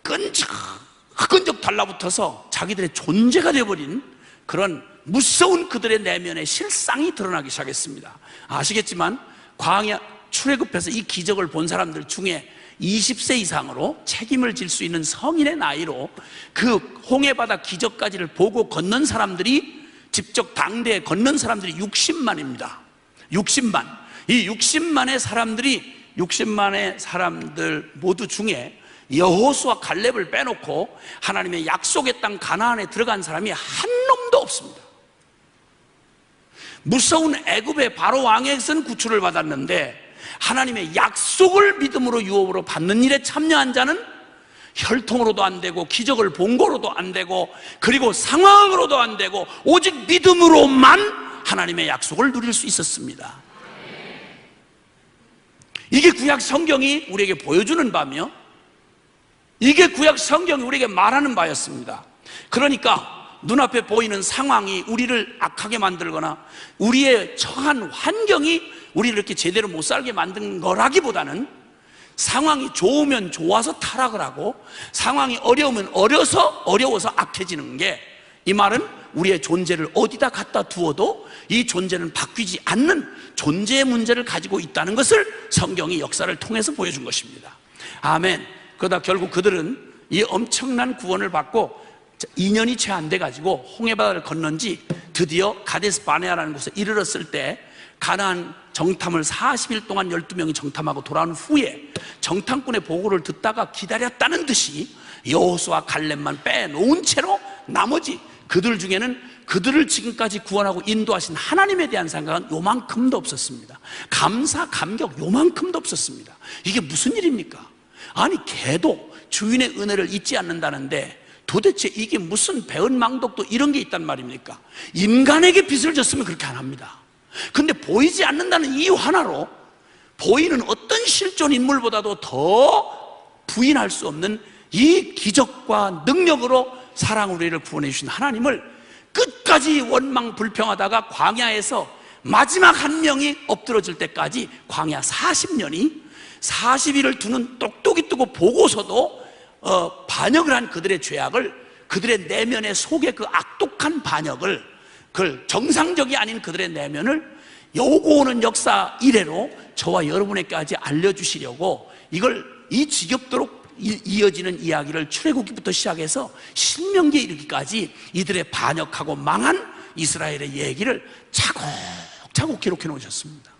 끈적 달라붙어서 자기들의 존재가 되어버린 그런 무서운 그들의 내면의 실상이 드러나기 시작했습니다. 아시겠지만 광야 출애굽해서 이 기적을 본 사람들 중에 20세 이상으로 책임을 질 수 있는 성인의 나이로 그 홍해바다 기적까지를 보고 건넌 사람들이, 직접 당대에 건넌 사람들이 60만입니다. 60만. 이 60만의 사람들 모두 중에 여호수아 갈렙을 빼놓고 하나님의 약속의 땅 가나안에 들어간 사람이 한 놈도 없습니다. 무서운 애굽의 바로 왕에게선 구출을 받았는데 하나님의 약속을 믿음으로 유업으로 받는 일에 참여한 자는 혈통으로도 안 되고, 기적을 본 거로도 안 되고, 그리고 상황으로도 안 되고, 오직 믿음으로만 하나님의 약속을 누릴 수 있었습니다. 이게 구약 성경이 우리에게 보여주는 바며, 이게 구약 성경이 우리에게 말하는 바였습니다. 그러니까 눈앞에 보이는 상황이 우리를 악하게 만들거나 우리의 처한 환경이 우리를 이렇게 제대로 못 살게 만든 거라기보다는, 상황이 좋으면 좋아서 타락을 하고 상황이 어려우면 어려워서 악해지는 게, 이 말은 우리의 존재를 어디다 갖다 두어도 이 존재는 바뀌지 않는 존재의 문제를 가지고 있다는 것을 성경이 역사를 통해서 보여준 것입니다. 아멘. 그러다 결국 그들은 이 엄청난 구원을 받고 2년이 채 안 돼가지고 홍해바다를 건넌 지 드디어 가데스 바네아라는 곳에 이르렀을 때, 가나안 정탐을 40일 동안 12명이 정탐하고 돌아온 후에 정탐꾼의 보고를 듣다가 기다렸다는 듯이 여호수아 갈렙만 빼놓은 채로 나머지 그들 중에는 그들을 지금까지 구원하고 인도하신 하나님에 대한 생각은 요만큼도 없었습니다. 감사, 감격 요만큼도 없었습니다. 이게 무슨 일입니까? 아니, 개도 주인의 은혜를 잊지 않는다는데 도대체 이게 무슨 배은망덕도 이런 게 있단 말입니까? 인간에게 빚을 졌으면 그렇게 안 합니다. 근데 보이지 않는다는 이유 하나로 보이는 어떤 실존 인물보다도 더 부인할 수 없는 이 기적과 능력으로 사랑으로 우리를 구원해 주신 하나님을 끝까지 원망 불평하다가 광야에서 마지막 한 명이 엎드러질 때까지 광야 40년이 40일을 두는 똑똑이 뜨고 보고서도 반역을 한 그들의 죄악을, 그들의 내면의 속의 그 악독한 반역을, 그 정상적이 아닌 그들의 내면을 오고 오는 역사 이래로 저와 여러분에게까지 알려주시려고 이 지겹도록 이어지는 이야기를 출애굽기부터 시작해서 신명기에 이르기까지 이들의 반역하고 망한 이스라엘의 얘기를 차곡차곡 기록해 놓으셨습니다.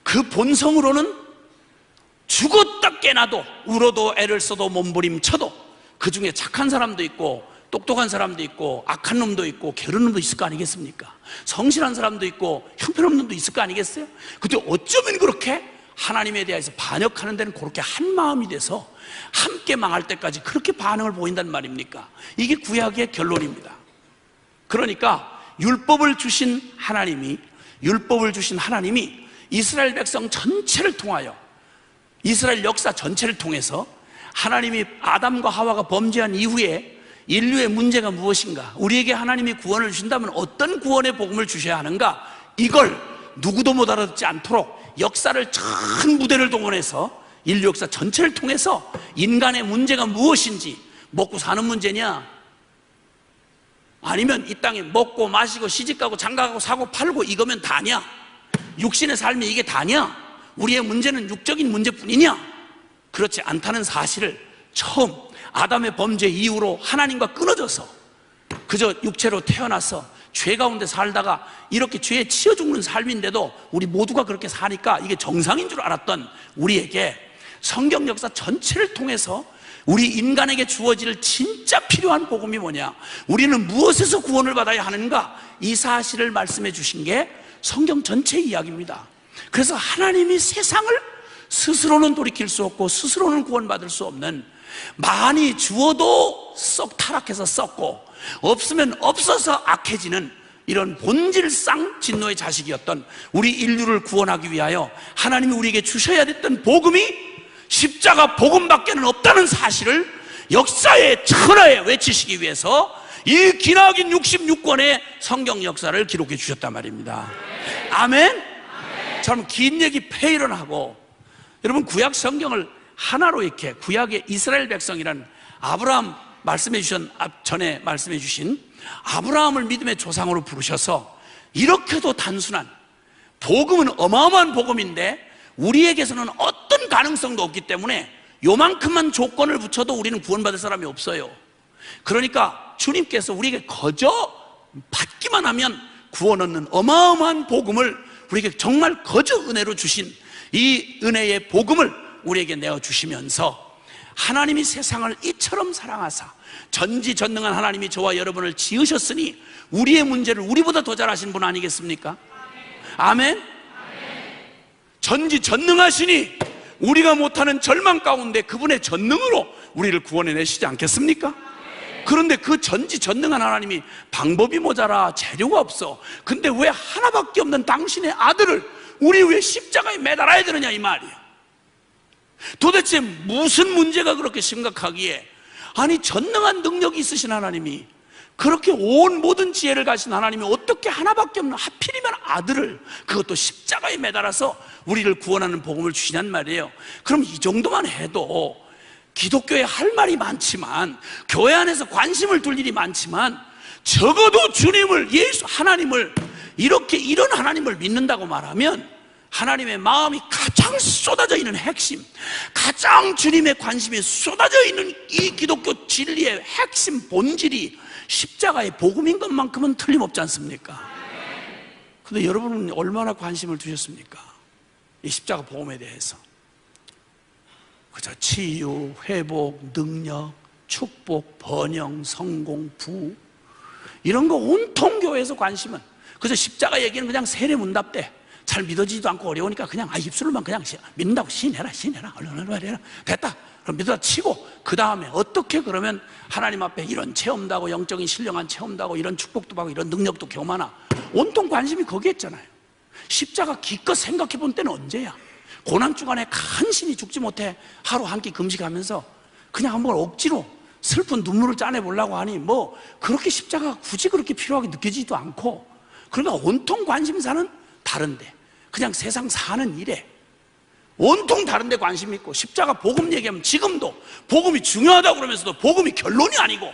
그 본성으로는 죽었다 깨나도, 울어도 애를 써도 몸부림쳐도 그 중에 착한 사람도 있고 똑똑한 사람도 있고 악한 놈도 있고 게으른 놈도 있을 거 아니겠습니까? 성실한 사람도 있고 형편없는 놈도 있을 거 아니겠어요? 근데 어쩌면 그렇게 하나님에 대해서 반역하는 데는 그렇게 한 마음이 돼서 함께 망할 때까지 그렇게 반응을 보인단 말입니까? 이게 구약의 결론입니다. 그러니까 율법을 주신 하나님이 이스라엘 백성 전체를 통하여, 이스라엘 역사 전체를 통해서 하나님이 아담과 하와가 범죄한 이후에 인류의 문제가 무엇인가, 우리에게 하나님이 구원을 주신다면 어떤 구원의 복음을 주셔야 하는가, 이걸 누구도 못 알아듣지 않도록 역사를 전 무대를 동원해서 인류 역사 전체를 통해서 인간의 문제가 무엇인지, 먹고 사는 문제냐, 아니면 이 땅에 먹고 마시고 시집가고 장가가고 사고 팔고 이거면 다냐, 육신의 삶이 이게 다냐, 우리의 문제는 육적인 문제뿐이냐, 그렇지 않다는 사실을 처음 아담의 범죄 이후로 하나님과 끊어져서 그저 육체로 태어나서 죄 가운데 살다가 이렇게 죄에 치여 죽는 삶인데도 우리 모두가 그렇게 사니까 이게 정상인 줄 알았던 우리에게 성경 역사 전체를 통해서 우리 인간에게 주어질 진짜 필요한 복음이 뭐냐, 우리는 무엇에서 구원을 받아야 하는가, 이 사실을 말씀해 주신 게 성경 전체 이야기입니다. 그래서 하나님이 세상을 스스로는 돌이킬 수 없고 스스로는 구원받을 수 없는, 많이 주어도 썩 타락해서 썩고 없으면 없어서 악해지는 이런 본질상 진노의 자식이었던 우리 인류를 구원하기 위하여 하나님이 우리에게 주셔야 됐던 복음이 십자가 복음밖에는 없다는 사실을 역사의 천하에 외치시기 위해서 이 기나긴 66권의 성경 역사를 기록해 주셨단 말입니다. 아멘? 참 긴 얘기 페일은 하고, 여러분 구약 성경을 하나로 이렇게, 구약의 이스라엘 백성이란 아브라함 말씀해 주신, 전에 말씀해 주신 아브라함을 믿음의 조상으로 부르셔서 이렇게도 단순한, 복음은 어마어마한 복음인데 우리에게서는 어떤 가능성도 없기 때문에 요만큼만 조건을 붙여도 우리는 구원받을 사람이 없어요. 그러니까 주님께서 우리에게 거저 받기만 하면 구원 얻는 어마어마한 복음을 우리에게 정말 거저 은혜로 주신 이 은혜의 복음을 우리에게 내어주시면서 하나님이 세상을 이처럼 사랑하사 전지전능한 하나님이 저와 여러분을 지으셨으니 우리의 문제를 우리보다 더 잘하신 분 아니겠습니까? 아멘? 전지전능하시니 우리가 못하는 절망 가운데 그분의 전능으로 우리를 구원해내시지 않겠습니까? 그런데 그 전지전능한 하나님이 방법이 모자라 재료가 없어, 근데 왜 하나밖에 없는 당신의 아들을 우리 왜 십자가에 매달아야 되느냐 이 말이에요. 도대체 무슨 문제가 그렇게 심각하기에, 아니 전능한 능력이 있으신 하나님이, 그렇게 온 모든 지혜를 가진 하나님이 어떻게 하나밖에 없는, 하필이면 아들을, 그것도 십자가에 매달아서 우리를 구원하는 복음을 주시냔 말이에요. 그럼 이 정도만 해도 기독교에 할 말이 많지만, 교회 안에서 관심을 둘 일이 많지만, 적어도 주님을, 예수 하나님을, 이렇게 이런 하나님을 믿는다고 말하면 하나님의 마음이 가장 쏟아져 있는 핵심, 가장 주님의 관심이 쏟아져 있는 이 기독교 진리의 핵심 본질이 십자가의 복음인 것만큼은 틀림없지 않습니까? 근데 여러분은 얼마나 관심을 두셨습니까? 이 십자가 복음에 대해서. 그저 치유, 회복, 능력, 축복, 번영, 성공, 부, 이런 거 온통 교회에서 관심은 그저 십자가 얘기는 그냥 세례문답대, 잘 믿어지지도 않고 어려우니까 그냥 입술로만 그냥 믿는다고 시인해라 얼른 해라, 됐다 그럼 믿어다 치고, 그 다음에 어떻게 그러면 하나님 앞에 이런 체험도 하고 영적인 신령한 체험도 하고 이런 축복도 받고 이런 능력도 경험하나, 온통 관심이 거기에 있잖아요. 십자가 기껏 생각해 본 때는 언제야? 고난 주간에 간신히 죽지 못해 하루 한 끼 금식하면서 그냥 한번 억지로 슬픈 눈물을 짜내보려고 하니 뭐 그렇게 십자가가 굳이 그렇게 필요하게 느껴지지도 않고, 그러니까 온통 관심사는 다른데, 그냥 세상 사는 일에 온통 다른데 관심 있고, 십자가 복음 얘기하면 지금도 복음이 중요하다고 그러면서도 복음이 결론이 아니고,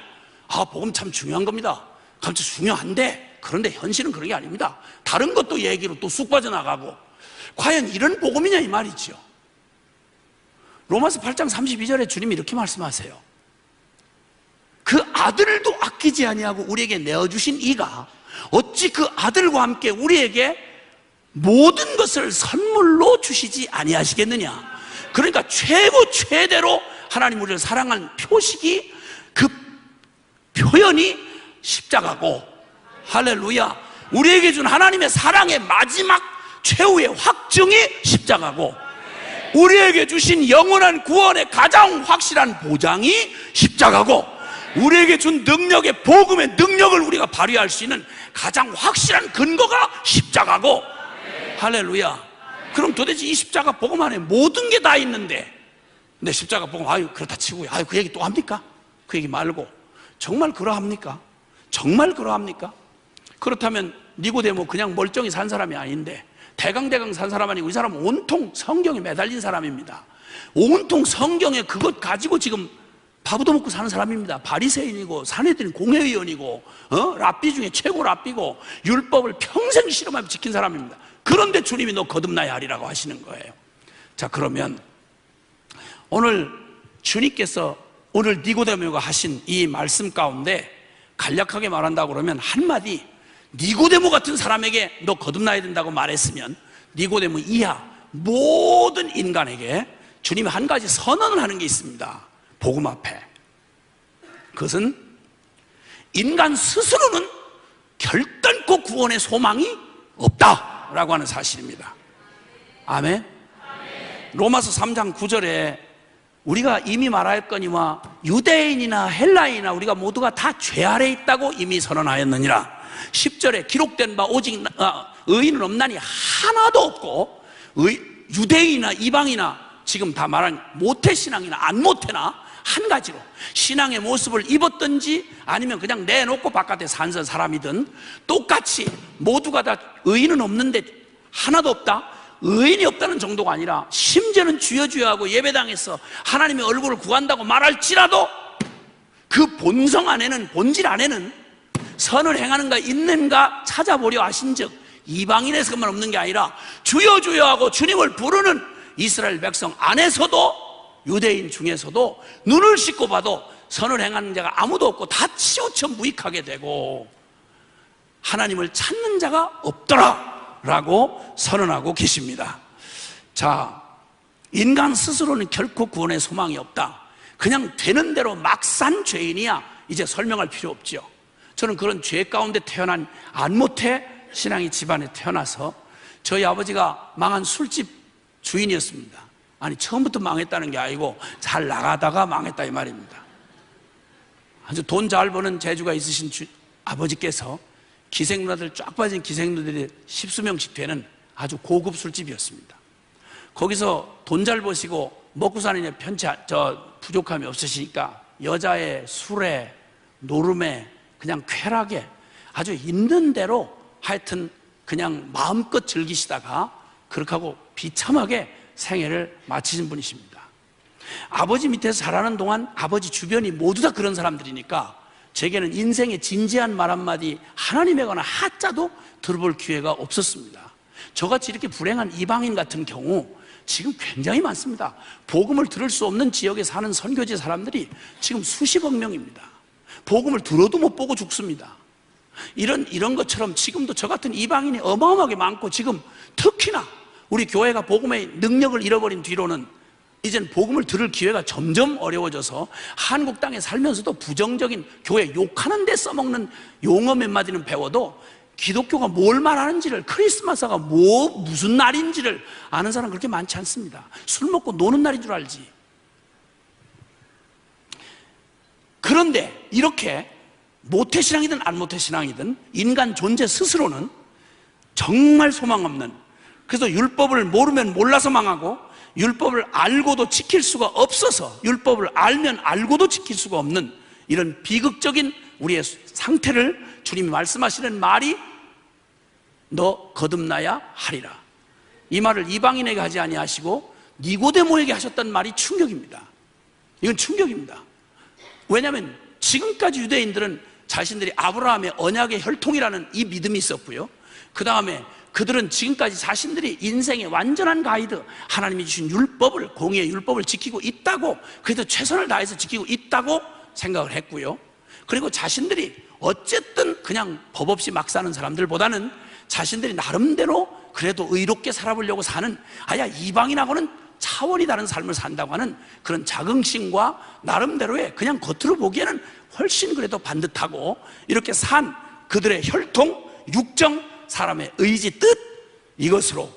복음 참 중요한 겁니다, 감사 중요한데, 그런데 현실은 그런 게 아닙니다, 다른 것도 얘기로 또 쑥 빠져나가고, 과연 이런 복음이냐 이 말이죠. 로마서 8장 32절에 주님이 이렇게 말씀하세요. 그 아들도 아끼지 아니하고 우리에게 내어주신 이가 어찌 그 아들과 함께 우리에게 모든 것을 선물로 주시지 아니하시겠느냐. 그러니까 최고 최대로 하나님 우리를 사랑한 표식이, 그 표현이 십자가고, 할렐루야, 우리에게 준 하나님의 사랑의 마지막 최후의 확증이 십자가고, 우리에게 주신 영원한 구원의 가장 확실한 보장이 십자가고, 우리에게 준 능력의, 복음의 능력을 우리가 발휘할 수 있는 가장 확실한 근거가 십자가고. 할렐루야. 그럼 도대체 이 십자가 복음 안에 모든 게 다 있는데, 근데 십자가 복음, 아유 그렇다 치고요, 아유 그 얘기 또 합니까? 그 얘기 말고, 정말 그러합니까? 정말 그러합니까? 그렇다면 니고데모 그냥 멀쩡히 산 사람이 아닌데, 대강대강 산 사람 아니고, 이 사람은 온통 성경에 매달린 사람입니다. 온통 성경에 그것 가지고 지금 밥 얻어먹고 사는 사람입니다. 바리새인이고 사내들인 공회의원이고, 랍비 중에 최고 랍비고, 율법을 평생 실험하며 지킨 사람입니다. 그런데 주님이 너 거듭나야 하리라고 하시는 거예요. 자, 그러면 오늘 주님께서 오늘 니고데모가 하신 이 말씀 가운데 간략하게 말한다고 그러면, 한마디, 니고데모 같은 사람에게 너 거듭나야 된다고 말했으면 니고데모 이하 모든 인간에게 주님이 한 가지 선언을 하는 게 있습니다. 복음 앞에. 그것은 인간 스스로는 결단코 구원의 소망이 없다라고 하는 사실입니다. 아멘. 로마서 3장 9절에 우리가 이미 말하였거니와 유대인이나 헬라인이나 우리가 모두가 다 죄 아래 있다고 이미 선언하였느니라. 10절에 기록된 바 오직 의인은 없나니 하나도 없고, 유대인이나 이방이나 지금 다 말한 모태신앙이나 안 모태나 한 가지로 신앙의 모습을 입었든지 아니면 그냥 내놓고 바깥에 산 사람이든 똑같이 모두가 다 의인은 없는데 하나도 없다? 의인이 없다는 정도가 아니라 심지어는 주여 주여 하고 예배당에서 하나님의 얼굴을 구한다고 말할지라도 그 본성 안에는, 본질 안에는 선을 행하는가 있는가 찾아보려 하신즉 이방인에서만 없는 게 아니라 주여 주여 하고 주님을 부르는 이스라엘 백성 안에서도, 유대인 중에서도 눈을 씻고 봐도 선을 행하는 자가 아무도 없고 다 치우쳐 무익하게 되고 하나님을 찾는 자가 없더라 라고 선언하고 계십니다. 자, 인간 스스로는 결코 구원의 소망이 없다. 그냥 되는 대로 막 산 죄인이야 이제 설명할 필요 없지요. 저는 그런 죄 가운데 태어난 안모태 신앙의 집안에 태어나서 저희 아버지가 망한 술집 주인이었습니다. 아니, 처음부터 망했다는 게 아니고 잘 나가다가 망했다 이 말입니다. 아주 돈 잘 버는 재주가 있으신 아버지께서 기생누나들 쫙 빠진 기생누들이 10수명씩 되는 아주 고급 술집이었습니다. 거기서 돈 잘 버시고 먹고 사는 데 부족함이 없으시니까 여자의 술에 노름에 그냥 쾌락에 아주 있는 대로 하여튼 그냥 마음껏 즐기시다가 그렇게 하고 비참하게 생애를 마치신 분이십니다. 아버지 밑에서 자라는 동안 아버지 주변이 모두 다 그런 사람들이니까 제게는 인생의 진지한 말 한마디, 하나님에 관한 하자도 들어볼 기회가 없었습니다. 저같이 이렇게 불행한 이방인 같은 경우 지금 굉장히 많습니다. 복음을 들을 수 없는 지역에 사는 선교지 사람들이 지금 수십억 명입니다. 복음을 들어도 못 보고 죽습니다. 이런 것처럼 지금도 저 같은 이방인이 어마어마하게 많고, 지금 특히나 우리 교회가 복음의 능력을 잃어버린 뒤로는 이젠 복음을 들을 기회가 점점 어려워져서 한국 땅에 살면서도 부정적인 교회 욕하는 데 써먹는 용어 몇 마디는 배워도 기독교가 뭘 말하는지를, 크리스마스가 무슨 날인지를 아는 사람 그렇게 많지 않습니다. 술 먹고 노는 날인 줄 알지. 그런데 이렇게 모태신앙이든 안 모태신앙이든 인간 존재 스스로는 정말 소망 없는, 그래서 율법을 모르면 몰라서 망하고 율법을 알고도 지킬 수가 없어서 율법을 알면 알고도 지킬 수가 없는 이런 비극적인 우리의 상태를 주님이 말씀하시는 말이 너 거듭나야 하리라. 이 말을 이방인에게 하지 아니하시고 니고데모에게 하셨다는 말이 충격입니다. 이건 충격입니다. 왜냐하면 지금까지 유대인들은 자신들이 아브라함의 언약의 혈통이라는 이 믿음이 있었고요, 그 다음에 그들은 지금까지 자신들이 인생의 완전한 가이드, 하나님이 주신 율법을, 공의의 율법을 지키고 있다고, 그래서 최선을 다해서 지키고 있다고 생각을 했고요, 그리고 자신들이 어쨌든 그냥 법 없이 막 사는 사람들보다는 자신들이 나름대로 그래도 의롭게 살아보려고 사는, 아야 이방인하고는 차원이 다른 삶을 산다고 하는 그런 자긍심과 나름대로의, 그냥 겉으로 보기에는 훨씬 그래도 반듯하고 이렇게 산 그들의 혈통, 육정, 사람의 의지, 뜻, 이것으로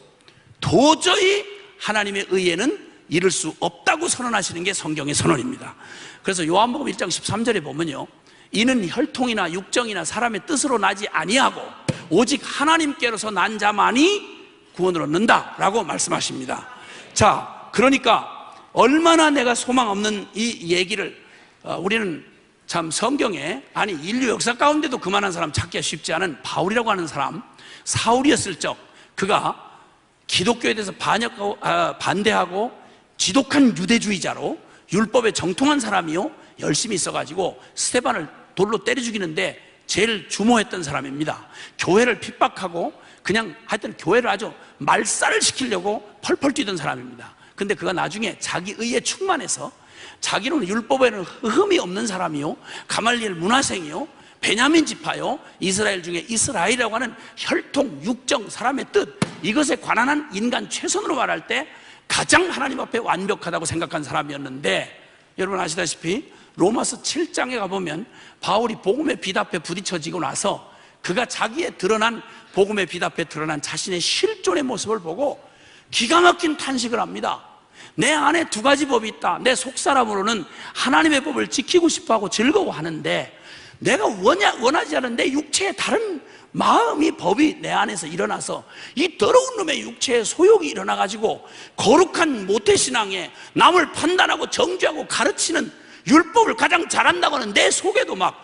도저히 하나님의 의에는 이룰 수 없다고 선언하시는 게 성경의 선언입니다. 그래서 요한복음 1장 13절에 보면요, 이는 혈통이나 육정이나 사람의 뜻으로 나지 아니하고 오직 하나님께로서 난 자만이 구원을 얻는다 라고 말씀하십니다. 자, 그러니까 얼마나 내가 소망 없는 이 얘기를 우리는 참 성경에, 아니 인류 역사 가운데도 그만한 사람 찾기가 쉽지 않은 바울이라고 하는 사람, 사울이었을 적 그가 기독교에 대해서 반대하고 지독한 유대주의자로 율법에 정통한 사람이요, 열심히 있어가지고 스데반을 돌로 때려 죽이는데 제일 주모했던 사람입니다. 교회를 핍박하고 그냥 하여튼 교회를 아주 말살을 시키려고 펄펄 뛰던 사람입니다. 근데 그가 나중에 자기 의에 충만해서, 자기는 율법에는 흠이 없는 사람이요, 가말리엘 문화생이요, 베냐민 지파요, 이스라엘 중에 이스라엘이라고 하는 혈통, 육정, 사람의 뜻, 이것에 관한 한 인간 최선으로 말할 때 가장 하나님 앞에 완벽하다고 생각한 사람이었는데, 여러분 아시다시피 로마서 7장에 가보면 바울이 복음의 빛 앞에 부딪혀지고 나서 그가 자기의 드러난, 복음의 빛 앞에 드러난 자신의 실존의 모습을 보고 기가 막힌 탄식을 합니다. 내 안에 두 가지 법이 있다. 내 속사람으로는 하나님의 법을 지키고 싶어하고 즐거워하는데, 내가 원하지 않은 내 육체의 다른 마음이, 법이 내 안에서 일어나서 이 더러운 놈의 육체의 소욕이 일어나가지고 거룩한 모태신앙에 남을 판단하고 정죄하고 가르치는 율법을 가장 잘한다고 하는 내 속에도 막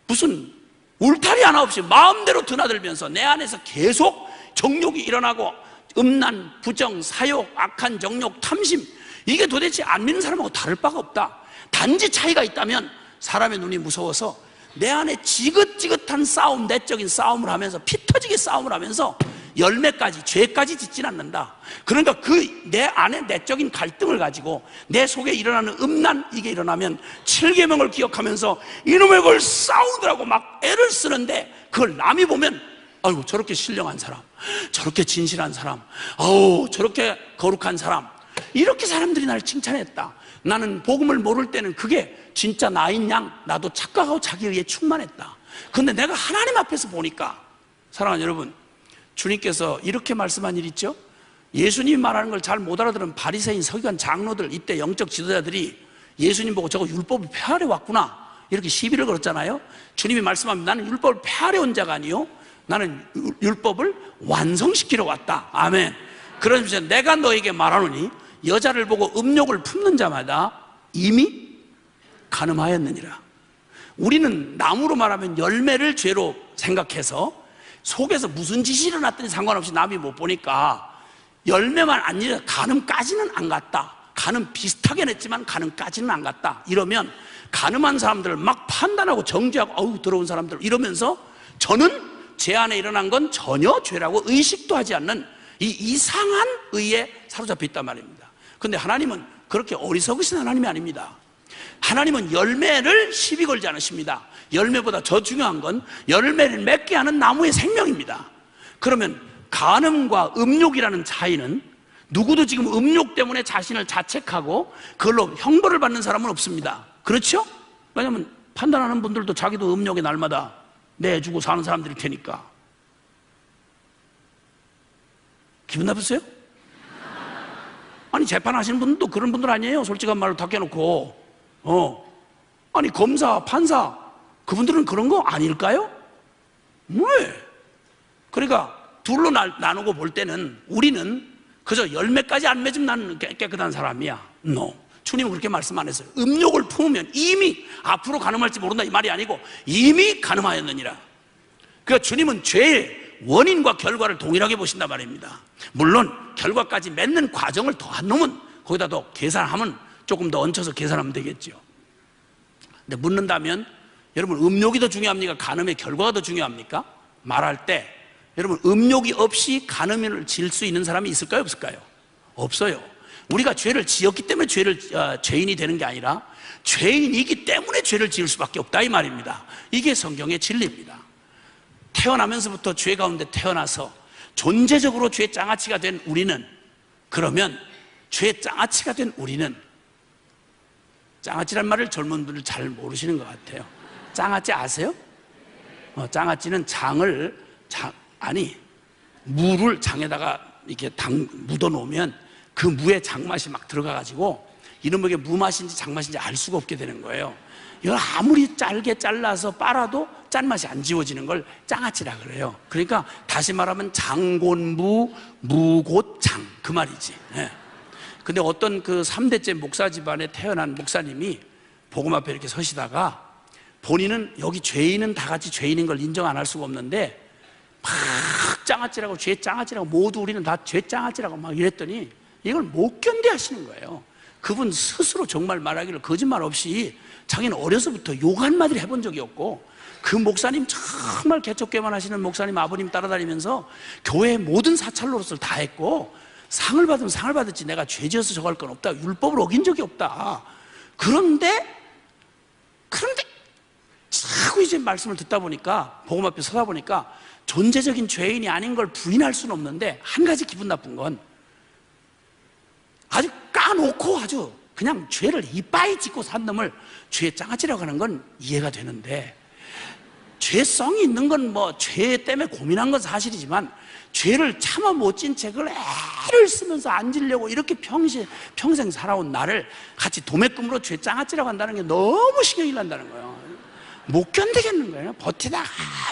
무슨 울타리 하나 없이 마음대로 드나들면서 내 안에서 계속 정욕이 일어나고, 음란, 부정, 사욕, 악한 정욕, 탐심, 이게 도대체 안 믿는 사람하고 다를 바가 없다. 단지 차이가 있다면 사람의 눈이 무서워서 내 안에 지긋지긋한 싸움, 내적인 싸움을 하면서, 피 터지게 싸움을 하면서 열매까지, 죄까지 짓진 않는다. 그러니까 그 내 안에 내적인 갈등을 가지고 내 속에 일어나는 음란, 이게 일어나면 7계명을 기억하면서 이놈의 걸 싸우더라고 막 애를 쓰는데, 그걸 남이 보면 아이고 저렇게 신령한 사람, 저렇게 진실한 사람, 아우 저렇게 거룩한 사람, 이렇게 사람들이 나를 칭찬했다. 나는 복음을 모를 때는 그게 진짜 나인 양, 나도 착각하고 자기 의에 충만했다. 근데 내가 하나님 앞에서 보니까, 사랑하는 여러분, 주님께서 이렇게 말씀한 일 있죠? 예수님이 말하는 걸 잘 못 알아들은 바리새인, 서기관, 장로들, 이때 영적 지도자들이 예수님 보고 저거 율법을 폐하려 왔구나 이렇게 시비를 걸었잖아요. 주님이 말씀합니다. 나는 율법을 폐하려 온 자가 아니요, 나는 율법을 완성시키러 왔다. 아멘. 그러면서 내가 너에게 말하노니 여자를 보고 음욕을 품는 자마다 이미 간음하였느니라. 우리는 나무로 말하면 열매를 죄로 생각해서 속에서 무슨 짓이 일어났더니 상관없이 남이 못 보니까 열매만 안 일어나, 간음까지는 안 갔다. 간음 비슷하게 냈지만 간음까지는 안 갔다. 이러면 간음한 사람들을 막 판단하고 정죄하고 어우 더러운 사람들 이러면서 저는 제 안에 일어난 건 전혀 죄라고 의식도 하지 않는 이 이상한 의에 사로잡혀 있단 말입니다. 근데 하나님은 그렇게 어리석으신 하나님이 아닙니다. 하나님은 열매를 시비 걸지 않으십니다. 열매보다 더 중요한 건 열매를 맺게 하는 나무의 생명입니다. 그러면 간음과 음욕이라는 차이는, 누구도 지금 음욕 때문에 자신을 자책하고 그걸로 형벌을 받는 사람은 없습니다. 그렇죠? 왜냐하면 판단하는 분들도 자기도 음욕에 날마다 내주고 사는 사람들일 테니까. 기분 나쁘세요? 아니 재판하시는 분도 그런 분들 아니에요? 솔직한 말로 닦여놓고. 아니 검사, 판사, 그분들은 그런 거 아닐까요? 왜? 그러니까 둘로 나누고 볼 때는 우리는 그저 열매까지 안 맺으면 나는 깨끗한 사람이야. No. 주님은 그렇게 말씀 안 했어요. 음욕을 품으면 이미 앞으로 간음할지 모른다 이 말이 아니고 이미 간음하였느니라. 그러니까 주님은 죄의 원인과 결과를 동일하게 보신단 말입니다. 물론 결과까지 맺는 과정을 더한 놈은 거기다 더 계산하면 조금 더 얹혀서 계산하면 되겠죠. 근데 묻는다면 여러분, 음욕이 더 중요합니까? 간음의 결과가 더 중요합니까? 말할 때 여러분, 음욕이 없이 간음을 지을 수 있는 사람이 있을까요? 없을까요? 없어요. 우리가 죄를 지었기 때문에 죄인이 되는 게 아니라 죄인이기 때문에 죄를 지을 수밖에 없다 이 말입니다. 이게 성경의 진리입니다. 태어나면서부터 죄 가운데 태어나서 존재적으로 죄 장아찌가 된 우리는, 그러면 죄 장아찌가 된 우리는, 장아찌란 말을 젊은 분들 잘 모르시는 것 같아요. 장아찌 아세요? 장아찌는 물을 장에다가 이렇게 묻어 놓으면 그 무에 장맛이 막 들어가가지고 이놈에게 무맛인지 장맛인지 알 수가 없게 되는 거예요. 이걸 아무리 짧게 잘라서 빨아도 짠맛이 안 지워지는 걸 장아찌라 그래요. 그러니까 다시 말하면 장곤무, 무곧장, 그 말이지. 예. 근데 어떤 그 3대째 목사 집안에 태어난 목사님이 복음 앞에 이렇게 서시다가 본인은 여기 죄인은 다 같이 죄인인 걸 인정 안 할 수가 없는데 막 장아찌라고 죄 장아찌라고 모두 우리는 다 죄 장아찌라고 막 이랬더니 이걸 못 견뎌 하시는 거예요. 그분 스스로 정말 말하기를 거짓말 없이 자기는 어려서부터 욕 한마디를 해본 적이 없고 그 목사님 정말 개척교회만 하시는 목사님 아버님 따라다니면서 교회의 모든 사찰 노릇을 다 했고 상을 받으면 상을 받았지 내가 죄 지어서 저거 할 건 없다. 율법을 어긴 적이 없다. 그런데 자꾸 이제 말씀을 듣다 보니까 복음 앞에 서다 보니까 존재적인 죄인이 아닌 걸 부인할 수는 없는데 한 가지 기분 나쁜 건 아주 까놓고 아주 그냥 죄를 이빠이 짓고 산 놈을 죄의 장아찌라고 하는 건 이해가 되는데 죄성이 있는 건 뭐 죄 때문에 고민한 건 사실이지만 죄를 참아 못 진 채 그걸 애를 쓰면서 안 지려고 이렇게 평생 살아온 나를 같이 도매금으로 죄 장아찌라고 한다는 게 너무 신경이 난다는 거예요. 못 견디겠는 거예요.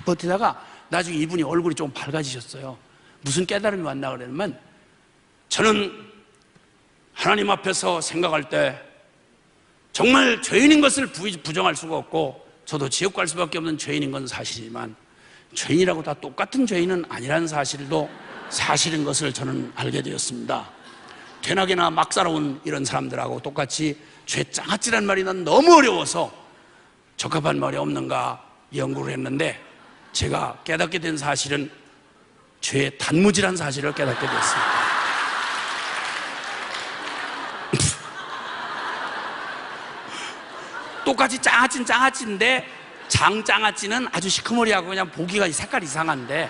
버티다가 나중에 이분이 얼굴이 좀 밝아지셨어요. 무슨 깨달음이 왔나 그러면 저는 하나님 앞에서 생각할 때 정말 죄인인 것을 부정할 수가 없고 저도 지옥 갈 수밖에 없는 죄인인 건 사실이지만 죄인이라고 다 똑같은 죄인은 아니라는 사실도 사실인 것을 저는 알게 되었습니다. 되나게나 막 살아온 이런 사람들하고 똑같이 죄 장아찌란 말이 난 너무 어려워서 적합한 말이 없는가 연구를 했는데 제가 깨닫게 된 사실은 죄의 단무지란 사실을 깨닫게 됐습니다. 똑같이 장아찌인데 장장아찌는 아주 시커머리하고 그냥 보기가 색깔 이상한데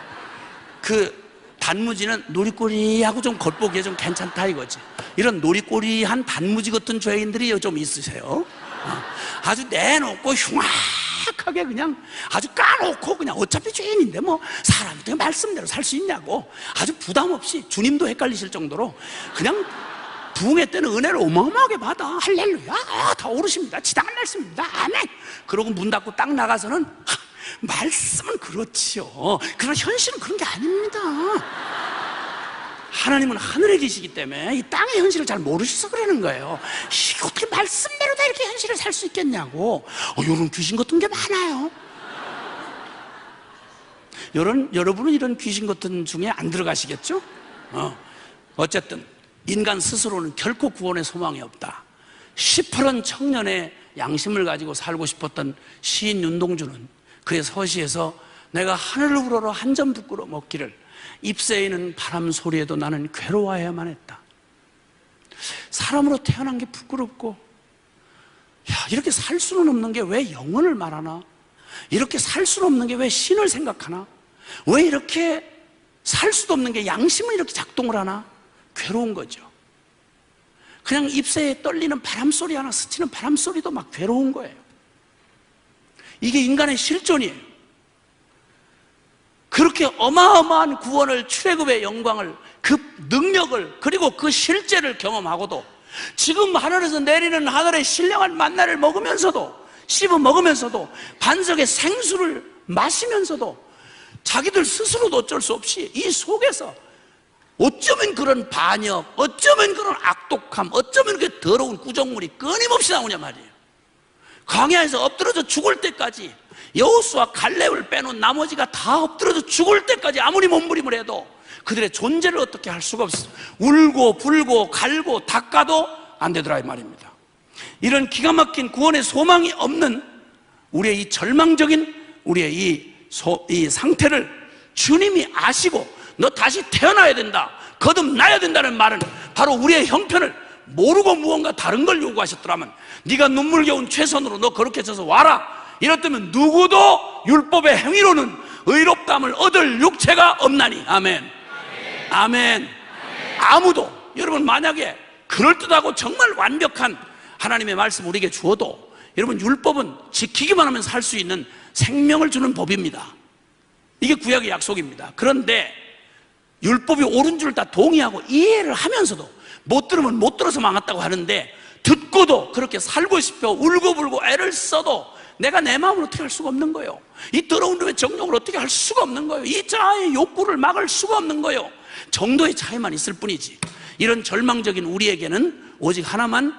그 단무지는 노리꼬리하고 좀 겉보기에 좀 괜찮다 이거지. 이런 노리꼬리한 단무지 같은 죄인들이 좀 있으세요. 아주 내놓고 흉악하게 그냥 아주 까놓고 그냥 어차피 죄인인데 뭐 사람한테 말씀대로 살 수 있냐고 아주 부담 없이 주님도 헷갈리실 정도로 그냥 부흥회 때는 은혜를 어마어마하게 받아. 할렐루야. 다 오르십니다. 지당한 말씀입니다. 아멘. 그러고 문 닫고 딱 나가서는 말씀은 그렇지요. 그러나 현실은 그런 게 아닙니다. 하나님은 하늘에 계시기 때문에 이 땅의 현실을 잘 모르셔서 그러는 거예요. 이게 어떻게 말씀대로 다 이렇게 현실을 살 수 있겠냐고. 이런 귀신 같은 게 많아요. 여러분은 이런 귀신 같은 중에 안 들어가시겠죠? 어쨌든 인간 스스로는 결코 구원의 소망이 없다. 시퍼런 청년의 양심을 가지고 살고 싶었던 시인 윤동주는 그의 서시에서 내가 하늘을 우러러 한 점 부끄러 먹기를 잎새이는 바람 소리에도 나는 괴로워해야만 했다. 사람으로 태어난 게 부끄럽고 이렇게 살 수는 없는 게 왜 영혼을 말하나? 이렇게 살 수는 없는 게 왜 신을 생각하나? 왜 이렇게 살 수도 없는 게 양심을 이렇게 작동을 하나? 괴로운 거죠. 그냥 잎새에 떨리는 바람소리 하나 스치는 바람소리도 막 괴로운 거예요. 이게 인간의 실존이에요. 그렇게 어마어마한 구원을, 출애굽의 영광을, 그 능력을, 그리고 그 실제를 경험하고도 지금 하늘에서 내리는 하늘의 신령한 만나를 먹으면서도, 씹어 먹으면서도, 반석의 생수를 마시면서도 자기들 스스로도 어쩔 수 없이 이 속에서 어쩌면 그런 반역, 어쩌면 그런 악독함, 어쩌면 그 더러운 구정물이 끊임없이 나오냐 말이에요. 광야에서 엎드러져 죽을 때까지 여호수아 갈렙을 빼놓은 나머지가 다 엎드러져 죽을 때까지 아무리 몸부림을 해도 그들의 존재를 어떻게 할 수가 없어요. 울고 불고 갈고 닦아도 안 되더라 이 말입니다. 이런 기가 막힌 구원의 소망이 없는 우리의 이 절망적인 우리의 이 상태를 주님이 아시고 너 다시 태어나야 된다, 거듭나야 된다는 말은 바로 우리의 형편을 모르고 무언가 다른 걸 요구하셨더라면 네가 눈물겨운 최선으로 너 거룩해 져서 와라, 이렇다면 누구도 율법의 행위로는 의롭다함을 얻을 육체가 없나니. 아멘. 아멘. 아무도. 여러분 만약에 그럴듯하고 정말 완벽한 하나님의 말씀 우리에게 주어도 여러분 율법은 지키기만 하면 살 수 있는 생명을 주는 법입니다. 이게 구약의 약속입니다. 그런데 율법이 옳은 줄 다 동의하고 이해를 하면서도 못 들으면 못 들어서 망했다고 하는데 듣고도 그렇게 살고 싶어 울고불고 애를 써도 내가 내 마음을 어떻게 할 수가 없는 거예요. 이 더러운 룸의 정욕을 어떻게 할 수가 없는 거예요. 이 자아의 욕구를 막을 수가 없는 거예요. 정도의 차이만 있을 뿐이지. 이런 절망적인 우리에게는 오직 하나만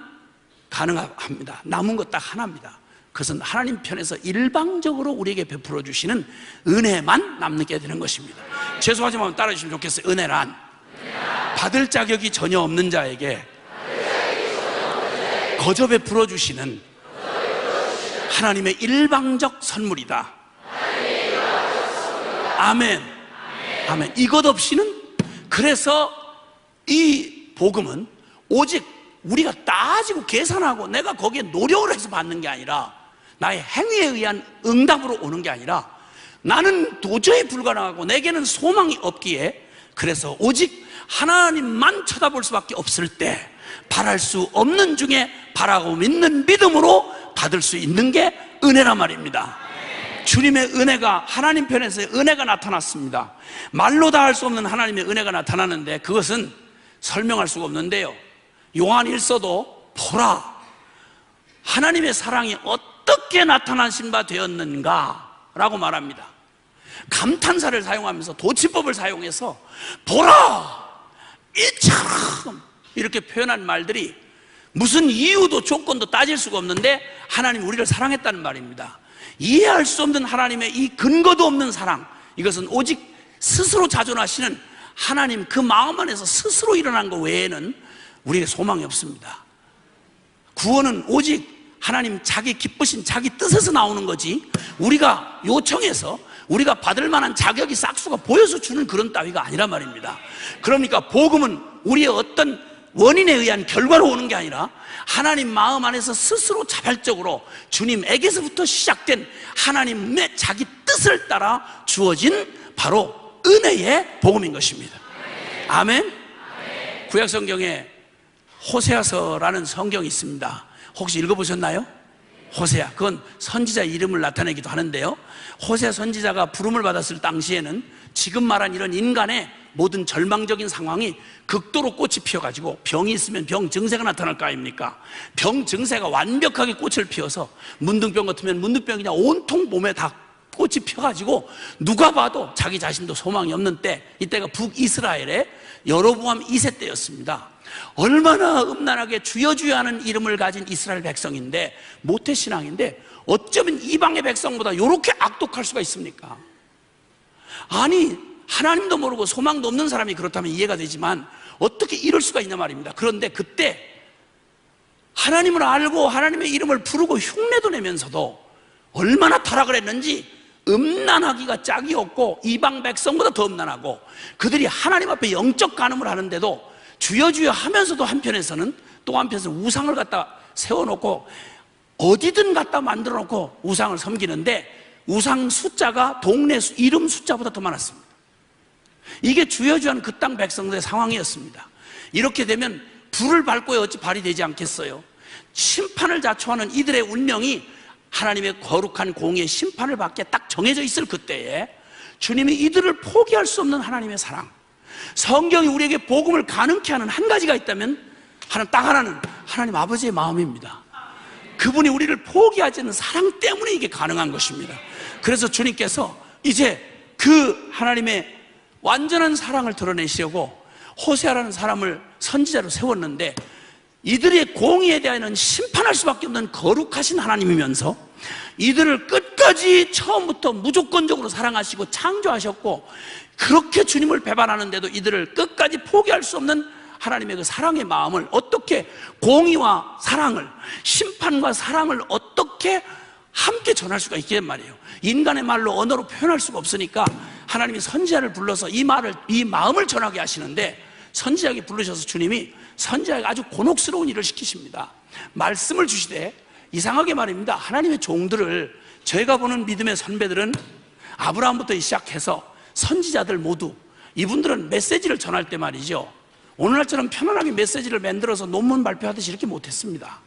가능합니다. 남은 것 딱 하나입니다. 그것은 하나님 편에서 일방적으로 우리에게 베풀어 주시는 은혜만 남게 되는 것입니다. 죄송하지만 따라해 주시면 좋겠어요. 은혜란 받을 자격이 전혀 없는 자에게 거저 베풀어 주시는 하나님의 일방적 선물이다. 아멘. 아멘. 이것 없이는, 그래서 이 복음은 오직 우리가 따지고 계산하고 내가 거기에 노력을 해서 받는 게 아니라, 나의 행위에 의한 응답으로 오는 게 아니라, 나는 도저히 불가능하고 내게는 소망이 없기에, 그래서 오직 하나님만 쳐다볼 수밖에 없을 때 바랄 수 없는 중에 바라고 믿는 믿음으로 받을 수 있는 게 은혜란 말입니다. 주님의 은혜가, 하나님 편에서의 은혜가 나타났습니다. 말로 다 할 수 없는 하나님의 은혜가 나타나는데, 그것은 설명할 수가 없는데요, 요한 1서도 보라 하나님의 사랑이 어떻게 나타나신 바 되었는가 라고 말합니다. 감탄사를 사용하면서, 도치법을 사용해서 보라 이처럼 이렇게 표현한 말들이 무슨 이유도 조건도 따질 수가 없는데 하나님이 우리를 사랑했다는 말입니다. 이해할 수 없는 하나님의 이 근거도 없는 사랑, 이것은 오직 스스로 자존하시는 하나님 그 마음 안에서 스스로 일어난 것 외에는 우리에게 소망이 없습니다. 구원은 오직 하나님 자기 기쁘신 자기 뜻에서 나오는 거지, 우리가 요청해서 우리가 받을 만한 자격이 싹수가 보여서 주는 그런 따위가 아니란 말입니다. 그러니까 복음은 우리의 어떤 원인에 의한 결과로 오는 게 아니라 하나님 마음 안에서 스스로 자발적으로 주님에게서부터 시작된 하나님의 자기 뜻을 따라 주어진 바로 은혜의 복음인 것입니다. 아멘. 구약성경에 호세아서라는 성경이 있습니다. 혹시 읽어보셨나요? 호세아, 그건 선지자 이름을 나타내기도 하는데요, 호세아 선지자가 부름을 받았을 당시에는 지금 말한 이런 인간의 모든 절망적인 상황이 극도로 꽃이 피어가지고, 병이 있으면 병 증세가 나타날 거 아닙니까? 병 증세가 완벽하게 꽃을 피워서, 문둥병 같으면 문둥병이 그냥 온통 몸에 다 꽃이 피어가지고 누가 봐도 자기 자신도 소망이 없는 때, 이때가 북이스라엘의 여로보암 2세 때였습니다. 얼마나 음란하게 주여 주여 하는 이름을 가진 이스라엘 백성인데, 모태신앙인데 어쩌면 이방의 백성보다 이렇게 악독할 수가 있습니까? 아니, 하나님도 모르고 소망도 없는 사람이 그렇다면 이해가 되지만 어떻게 이럴 수가 있냐 말입니다. 그런데 그때 하나님을 알고 하나님의 이름을 부르고 흉내도 내면서도 얼마나 타락을 했는지, 음란하기가 짝이 없고 이방 백성보다 더 음란하고, 그들이 하나님 앞에 영적 간음을 하는데도 주여 주여 하면서도 한편에서는, 또 한편에서는 우상을 갖다 세워놓고 어디든 갖다 만들어 놓고 우상을 섬기는데, 우상 숫자가 동네 이름 숫자보다 더 많았습니다. 이게 주여 주여 하는 그 땅 백성들의 상황이었습니다. 이렇게 되면 불을 밟고야 어찌 발이 되지 않겠어요? 심판을 자초하는 이들의 운명이 하나님의 거룩한 공의의 심판을 받게 딱 정해져 있을 그때에 주님이 이들을 포기할 수 없는 하나님의 사랑, 성경이 우리에게 복음을 가능케 하는 한 가지가 있다면 딱 하나는 하나님 아버지의 마음입니다. 그분이 우리를 포기하지 않는 사랑 때문에 이게 가능한 것입니다. 그래서 주님께서 이제 그 하나님의 완전한 사랑을 드러내시려고 호세아라는 사람을 선지자로 세웠는데, 이들의 공의에 대해서는 심판할 수밖에 없는 거룩하신 하나님이면서 이들을 끝까지 처음부터 무조건적으로 사랑하시고 창조하셨고, 그렇게 주님을 배반하는데도 이들을 끝까지 포기할 수 없는 하나님의 그 사랑의 마음을 어떻게, 공의와 사랑을, 심판과 사랑을 어떻게 함께 전할 수가 있겠단 말이에요. 인간의 말로 언어로 표현할 수가 없으니까 하나님이 선지자를 불러서 이 마음을 전하게 하시는데, 선지자에게 부르셔서 주님이 선지자에게 아주 곤혹스러운 일을 시키십니다. 말씀을 주시되, 이상하게 말입니다, 하나님의 종들을, 저희가 보는 믿음의 선배들은 아브라함부터 시작해서 선지자들 모두, 이분들은 메시지를 전할 때 말이죠, 오늘날처럼 편안하게 메시지를 만들어서 논문 발표하듯이 이렇게 못했습니다.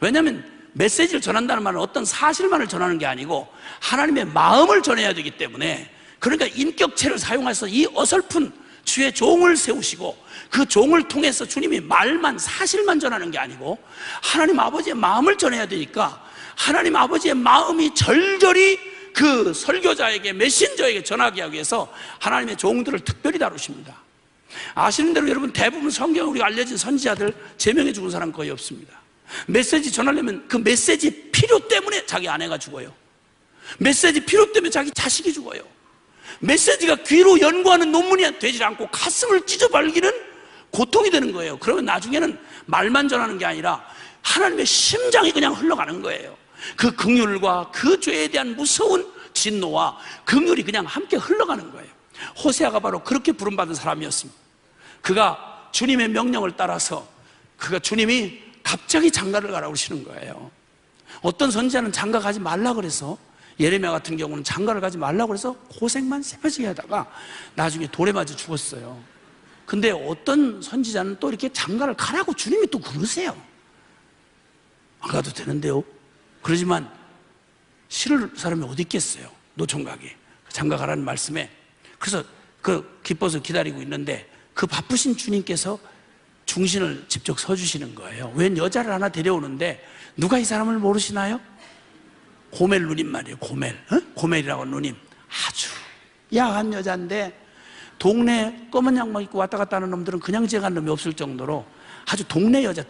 왜냐하면 메시지를 전한다는 말은 어떤 사실만을 전하는 게 아니고 하나님의 마음을 전해야 되기 때문에, 그러니까 인격체를 사용해서 이 어설픈 주의 종을 세우시고 그 종을 통해서 주님이 말만 사실만 전하는 게 아니고 하나님 아버지의 마음을 전해야 되니까 하나님 아버지의 마음이 절절히 그 설교자에게 메신저에게 전하게 하기 위해서 하나님의 종들을 특별히 다루십니다. 아시는 대로 여러분 대부분 성경에 우리가 알려진 선지자들 제명해 죽은 사람 거의 없습니다. 메시지 전하려면 그 메시지 필요 때문에 자기 아내가 죽어요. 메시지 필요 때문에 자기 자식이 죽어요. 메시지가 귀로 연구하는 논문이 되지 않고 가슴을 찢어발기는 고통이 되는 거예요. 그러면 나중에는 말만 전하는 게 아니라 하나님의 심장이 그냥 흘러가는 거예요. 그 긍휼과 그 죄에 대한 무서운 진노와 긍휼이 그냥 함께 흘러가는 거예요. 호세아가 바로 그렇게 부름받은 사람이었습니다. 그가 주님의 명령을 따라서 주님이 갑자기 장가를 가라고 그러시는 거예요. 어떤 선지자는 장가 가지 말라 그래서, 예레미야 같은 경우는 장가를 가지 말라고 그래서 고생만 새벽에 하다가 나중에 돌에 맞아 죽었어요. 근데 어떤 선지자는 또 이렇게 장가를 가라고 주님이 또 그러세요. 안 가도 되는데요. 그러지만 싫을 사람이 어디 있겠어요. 노총각이 장가 가라는 말씀에. 그래서 기뻐서 기다리고 있는데 그 바쁘신 주님께서 중신을 직접 서주시는 거예요. 웬 여자를 하나 데려오는데 누가 이 사람을 모르시나요? 고멜 누님 말이에요. 고멜이라고 하는 누님. 아주 야한 여자인데 동네 검은 양말 입고 왔다 갔다 하는 놈들은 그냥 지나간 놈이 없을 정도로 아주 동네 여자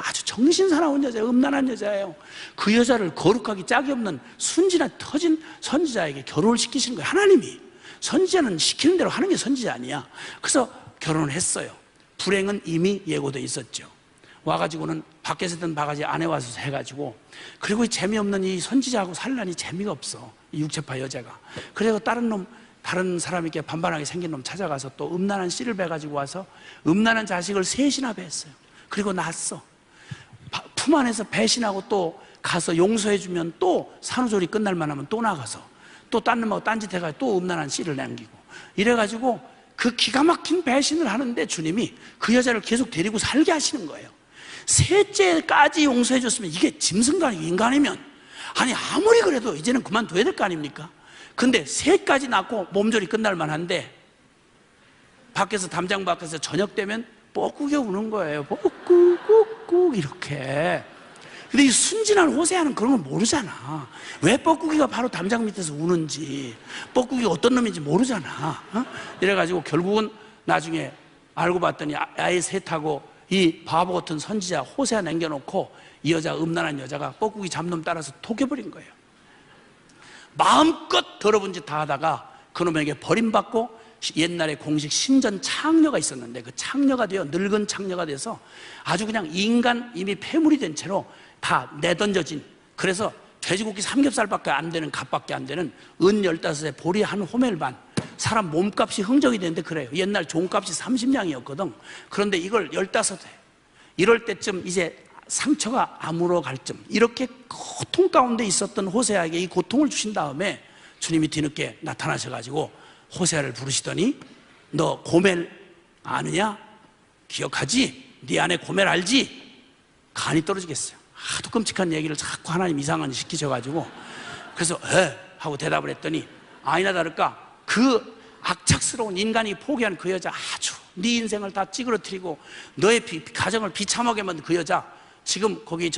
아주 정신사나운 여자예요. 음란한 여자예요. 그 여자를 거룩하기 짝이 없는 순진한 터진 선지자에게 결혼을 시키시는 거예요. 하나님이. 선지자는 시키는 대로 하는 게 선지자 아니야. 그래서 결혼을 했어요. 불행은 이미 예고돼 있었죠. 와가지고는 밖에서 든 바가지 안에 와서 해가지고, 그리고 이 재미없는 이 선지자하고 살라니 재미가 없어, 이 육체파 여자가. 그래서 다른 사람에게 반반하게 생긴 놈 찾아가서 또 음란한 씨를 베가지고 와서 음란한 자식을 셋이나 뱄어요. 그리고 낳았어. 품 안에서 배신하고 또 가서 용서해주면 또 산후조리 끝날 만하면 또 나가서 또 딴 놈하고 딴짓 해가지고 또 음란한 씨를 남기고, 이래가지고 그 기가 막힌 배신을 하는데 주님이 그 여자를 계속 데리고 살게 하시는 거예요. 셋째까지 용서해줬으면 이게 짐승도 아니고 인간이면, 아니 아무리 그래도 이제는 그만둬야 될 거 아닙니까? 근데 셋까지 낳고 몸조리 끝날 만한데 밖에서, 담장 밖에서 저녁 되면 뻐꾸겨 우는 거예요. 뻐꾸꾹꾹 이렇게. 근데 이 순진한 호세아는 그런 걸 모르잖아. 왜 뻐꾸기가 바로 담장 밑에서 우는지, 뻐꾸기가 어떤 놈인지 모르잖아. 이래가지고 결국은 나중에 알고 봤더니 아이 셋하고 이 바보 같은 선지자 호세아 남겨놓고 이 여자, 음란한 여자가 뻐꾸기 잡놈 따라서 독해버린 거예요. 마음껏 더러운 짓 다 하다가 그놈에게 버림받고 옛날에 공식 신전 창녀가 있었는데 그 창녀가 되어, 늙은 창녀가 돼서 아주 그냥 인간 이미 폐물이 된 채로 다 내던져진, 그래서 돼지고기 삼겹살밖에 안 되는, 값밖에 안 되는 은 15에 보리 한 호멜 반, 사람 몸값이 흥정이 되는데 그래요. 옛날 종값이 30냥이었거든. 그런데 이걸 15회, 이럴 때쯤 이제 상처가 아물어 갈 쯤, 이렇게 고통 가운데 있었던 호세아에게 이 고통을 주신 다음에 주님이 뒤늦게 나타나셔가지고 호세아를 부르시더니, 너 고멜 아느냐? 기억하지? 네 안에 고멜 알지? 간이 떨어지겠어요. 하도 끔찍한 얘기를 자꾸 하나님 이상한 일 시키셔가지고, 그래서 하고 대답을 했더니 아니나 다를까 그 악착스러운 인간이 포기한 그 여자, 아주 네 인생을 다 찌그러뜨리고 너의 가정을 비참하게 만든 그 여자, 지금 거기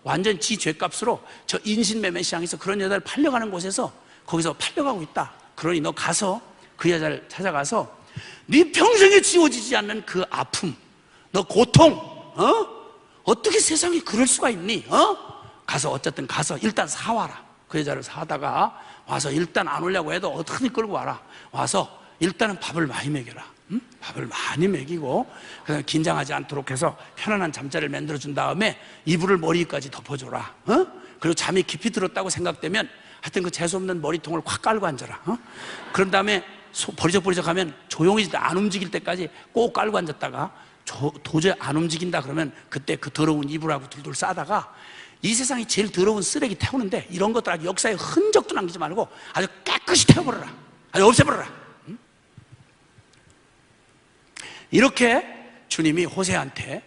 완전 지 죄값으로 인신매매 시장에서 그런 여자를 팔려가는 곳에서 거기서 팔려가고 있다. 그러니 너 가서 그 여자를 찾아가서 네 평생에 지워지지 않는 그 아픔, 너 고통, 어떻게 세상에 그럴 수가 있니? 가서 어쨌든 가서 일단 사와라. 그 여자를 사다가 와서 일단 안 오려고 해도 어떻게든 끌고 와라. 와서 일단은 밥을 많이 먹여라. 밥을 많이 먹이고 그다음에 긴장하지 않도록 해서 편안한 잠자리를 만들어준 다음에 이불을 머리까지 덮어줘라. 그리고 잠이 깊이 들었다고 생각되면 하여튼 그 재수없는 머리통을 확 깔고 앉아라. 그런 다음에 버리적버리적 하면 조용히 안 움직일 때까지 꼭 깔고 앉았다가 도저히 안 움직인다 그러면 그때 그 더러운 이불하고 둘둘 싸다가 이 세상이 제일 더러운 쓰레기 태우는데 이런 것들 아주 역사에 흔적도 남기지 말고 아주 깨끗이 태워버려라. 아주 없애버려라. 이렇게 주님이 호세아한테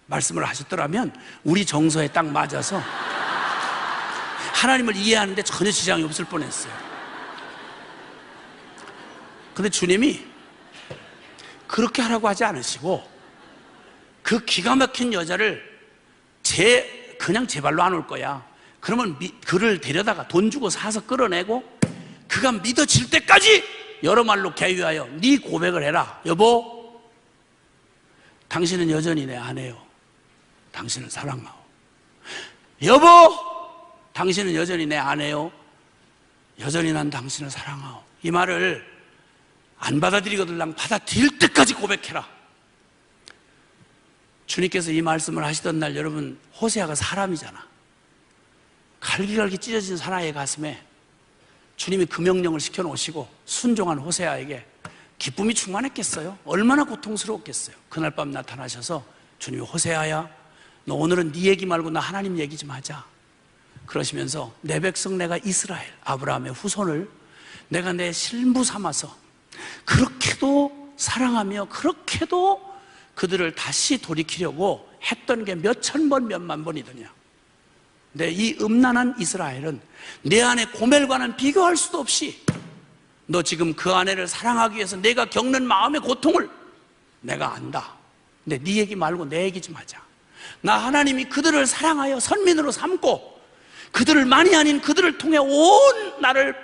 말씀을 하셨더라면 우리 정서에 딱 맞아서 하나님을 이해하는데 전혀 지장이 없을 뻔했어요. 근데 주님이 그렇게 하라고 하지 않으시고 그 기가 막힌 여자를 그냥 제 발로 안 올 거야. 그러면 그를 데려다가 돈 주고 사서 끌어내고 그가 믿어질 때까지 여러 말로 개유하여 네 고백을 해라. 여보, 당신은 여전히 내 아내요. 당신을 사랑하오. 여보, 당신은 여전히 내 아내요. 여전히 난 당신을 사랑하오. 이 말을 안 받아들이거들랑 받아들일 때까지 고백해라. 주님께서 이 말씀을 하시던 날 여러분, 호세아가 사람이잖아. 갈기갈기 찢어진 사나이의 가슴에 주님이 그 명령을 시켜놓으시고 순종한 호세아에게 기쁨이 충만했겠어요? 얼마나 고통스러웠겠어요? 그날 밤 나타나셔서 주님이 호세아야, 너 오늘은 네 얘기 말고 나 하나님 얘기 좀 하자. 그러시면서 내 백성 내가 이스라엘 아브라함의 후손을 내가 내 신부 삼아서 그렇게도 사랑하며 그렇게도 그들을 다시 돌이키려고 했던 게 몇천 번 몇만 번이더냐. 근데 이 음란한 이스라엘은 내 안에 고멜과는 비교할 수도 없이 너 지금 그 아내를 사랑하기 위해서 내가 겪는 마음의 고통을 내가 안다. 근데 네 얘기 말고 내 얘기 좀 하자. 나 하나님이 그들을 사랑하여 선민으로 삼고 그들을 많이 아닌 그들을 통해 온 나를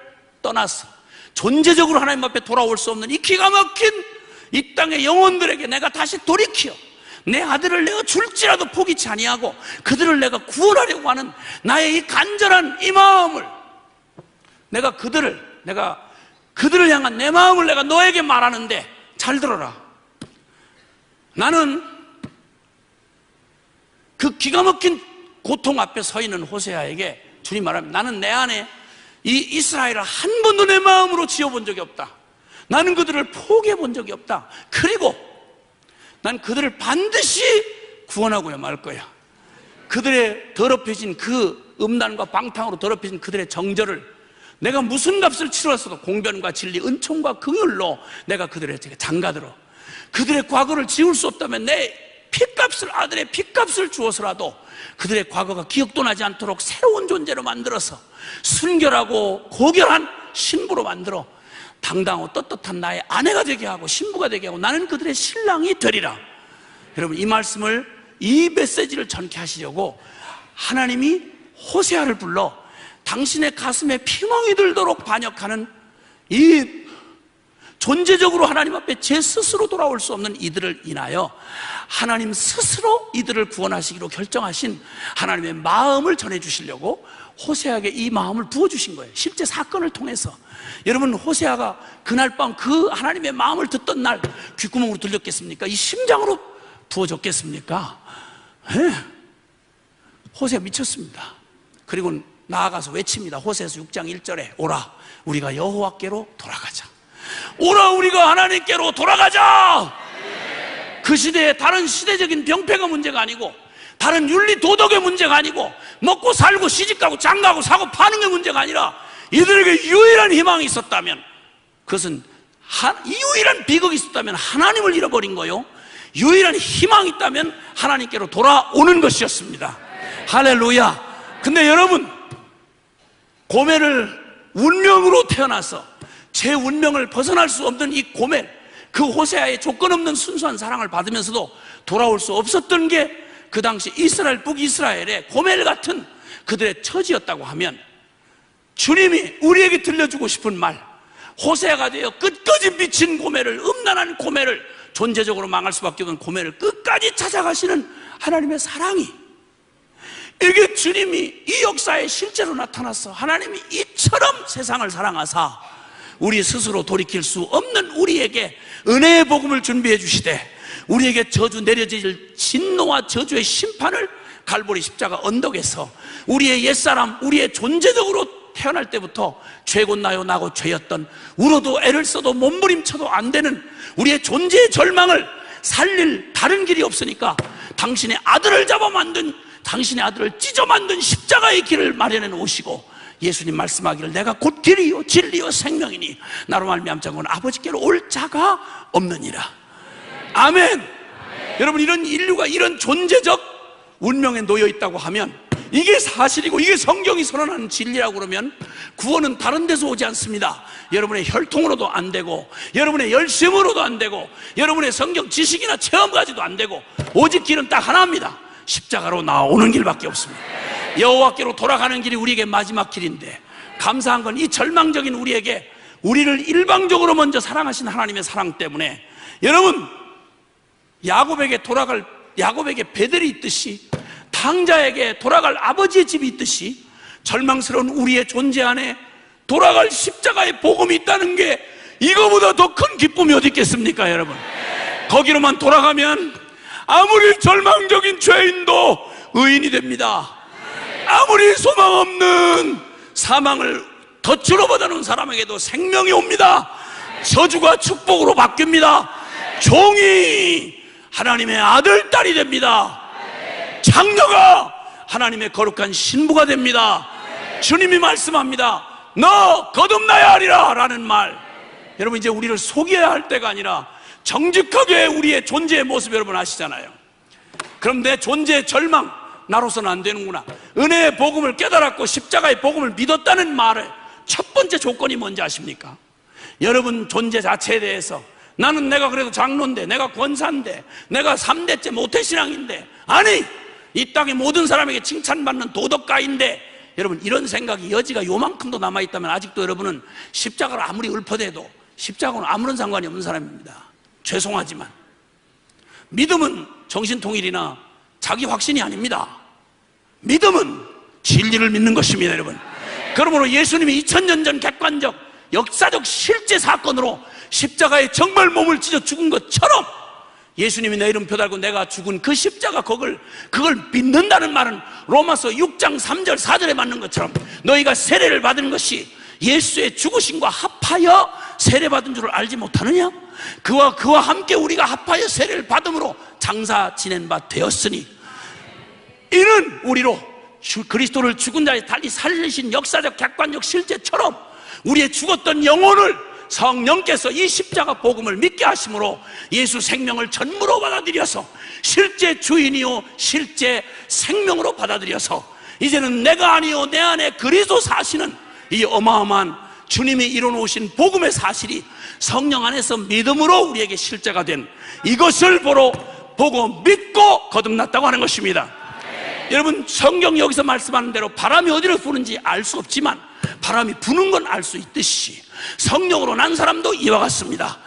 떠나서 존재적으로 하나님 앞에 돌아올 수 없는 이 기가 막힌 이 땅의 영혼들에게 내가 다시 돌이켜 내 아들을 내가 줄지라도 포기치 아니하고 그들을 내가 구원하려고 하는 나의 이 간절한 이 마음을 내가 그들을 향한 내 마음을 내가 너에게 말하는데 잘 들어라. 나는 그 기가 막힌 고통 앞에 서 있는 호세아에게 주님 말합니다. 나는 내 안에 이 이스라엘을 한 번도 내 마음으로 지어본 적이 없다. 나는 그들을 포기해 본 적이 없다. 그리고 난 그들을 반드시 구원하고야 말 거야. 그들의 더럽혀진 그 음란과 방탕으로 더럽혀진 그들의 정절을 내가 무슨 값을 치렀어도 공변과 진리, 은총과 긍휼로 내가 그들에게 장가들어 그들의 과거를 지울 수 없다면 내 핏값을, 아들의 핏값을 주어서라도 그들의 과거가 기억도 나지 않도록 새로운 존재로 만들어서 순결하고 고결한 신부로 만들어 당당하고 떳떳한 나의 아내가 되게 하고 신부가 되게 하고 나는 그들의 신랑이 되리라. 여러분, 이 말씀을, 이 메시지를 전케 하시려고 하나님이 호세아를 불러 당신의 가슴에 피멍이 들도록 반역하는 이 존재적으로 하나님 앞에 제 스스로 돌아올 수 없는 이들을 인하여 하나님 스스로 이들을 구원하시기로 결정하신 하나님의 마음을 전해주시려고 호세아에게 이 마음을 부어주신 거예요. 실제 사건을 통해서. 여러분, 호세아가 그날 밤 그 하나님의 마음을 듣던 날 귓구멍으로 들렸겠습니까? 이 심장으로 부어졌겠습니까? 네. 호세아 미쳤습니다. 그리고 나아가서 외칩니다. 호세아서 6장 1절에 오라 우리가 여호와께로 돌아가자. 오라 우리가 하나님께로 돌아가자. 그 시대에 다른 시대적인 병폐가 문제가 아니고 다른 윤리 도덕의 문제가 아니고 먹고 살고 시집가고 장가고 사고 파는 게 문제가 아니라 이들에게 유일한 희망이 있었다면 그것은 유일한 비극이 있었다면 하나님을 잃어버린 거요, 유일한 희망이 있다면 하나님께로 돌아오는 것이었습니다. 할렐루야. 근데 여러분, 고멜을 운명으로 태어나서 제 운명을 벗어날 수 없는 이 고멜, 그 호세아의 조건 없는 순수한 사랑을 받으면서도 돌아올 수 없었던 게 그 당시 이스라엘, 북이스라엘의 고멜 같은 그들의 처지였다고 하면 주님이 우리에게 들려주고 싶은 말, 호세아가 되어 끝까지 미친 고멜을, 음란한 고멜을, 존재적으로 망할 수밖에 없는 고멜을 끝까지 찾아가시는 하나님의 사랑이, 이게 주님이 이 역사에 실제로 나타났어. 하나님이 이처럼 세상을 사랑하사 우리 스스로 돌이킬 수 없는 우리에게 은혜의 복음을 준비해 주시되 우리에게 저주 내려질 진노와 저주의 심판을 갈보리 십자가 언덕에서 우리의 옛사람, 우리의 존재적으로 태어날 때부터 죄고 나요 나고 죄였던, 울어도 애를 써도 몸부림쳐도 안 되는 우리의 존재의 절망을 살릴 다른 길이 없으니까 당신의 아들을 잡아 만든, 당신의 아들을 찢어 만든 십자가의 길을 마련해 놓으시고 예수님 말씀하기를 내가 곧 길이요 진리요 생명이니 나로 말미암지 않고는 아버지께로 올 자가 없느니라. 아멘. 여러분, 이런 인류가 이런 존재적 운명에 놓여 있다고 하면 이게 사실이고 이게 성경이 선언하는 진리라고 그러면 구원은 다른 데서 오지 않습니다. 여러분의 혈통으로도 안 되고 여러분의 열심으로도 안 되고 여러분의 성경 지식이나 체험 가지도 안 되고 오직 길은 딱 하나입니다. 십자가로 나오는 길밖에 없습니다. 여호와께로 돌아가는 길이 우리에게 마지막 길인데, 감사한 건 이 절망적인 우리에게 우리를 일방적으로 먼저 사랑하신 하나님의 사랑 때문에 여러분, 야곱에게 베델이 있듯이 당자에게 돌아갈 아버지의 집이 있듯이 절망스러운 우리의 존재 안에 돌아갈 십자가의 복음이 있다는 게 이거보다 더 큰 기쁨이 어디 있겠습니까, 여러분? 거기로만 돌아가면 아무리 절망적인 죄인도 의인이 됩니다. 아무리 소망 없는 사망을 덫으로 받아놓은 사람에게도 생명이 옵니다. 저주가 축복으로 바뀝니다. 종이 하나님의 아들, 딸이 됩니다. 장녀가 하나님의 거룩한 신부가 됩니다. 주님이 말씀합니다. 너 거듭나야 하리라 라는 말. 여러분, 이제 우리를 속여야 할 때가 아니라 정직하게 우리의 존재의 모습 여러분 아시잖아요. 그럼 내 존재의 절망, 나로서는 안 되는구나. 은혜의 복음을 깨달았고 십자가의 복음을 믿었다는 말의 첫 번째 조건이 뭔지 아십니까? 여러분 존재 자체에 대해서 나는 내가 그래도 장로인데, 내가 권사인데, 내가 3대째 모태신앙인데, 아니 이 땅의 모든 사람에게 칭찬받는 도덕가인데, 여러분 이런 생각이 여지가 요만큼도 남아있다면 아직도 여러분은 십자가를 아무리 읊어대도 십자가는 아무런 상관이 없는 사람입니다. 죄송하지만 믿음은 정신통일이나 자기 확신이 아닙니다. 믿음은 진리를 믿는 것입니다, 여러분. 그러므로 예수님이 2000년 전 객관적 역사적 실제 사건으로 십자가에 정말 몸을 찢어 죽은 것처럼 예수님이 내 이름표 달고 내가 죽은 그 십자가 그걸 믿는다는 말은 로마서 6장 3절 4절에 맞는 것처럼 너희가 세례를 받은 것이 예수의 죽으심과 합하여 세례받은 줄을 알지 못하느냐? 그와 함께 우리가 합하여 세례를 받음으로 장사 지낸 바 되었으니 이는 우리로 그리스도를 죽은 자에 달리 살리신 역사적 객관적 실제처럼 우리의 죽었던 영혼을 성령께서 이 십자가 복음을 믿게 하심으로 예수 생명을 전무로 받아들여서 실제 주인이요 실제 생명으로 받아들여서 이제는 내가 아니요 내 안에 그리스도 사시는 이 어마어마한 주님이 이뤄놓으신 복음의 사실이 성령 안에서 믿음으로 우리에게 실제가 된 이것을 보고 믿고 거듭났다고 하는 것입니다. 여러분, 성경이 여기서 말씀하는 대로 바람이 어디로 부는지 알 수 없지만 바람이 부는 건 알 수 있듯이 성령으로 난 사람도 이와 같습니다.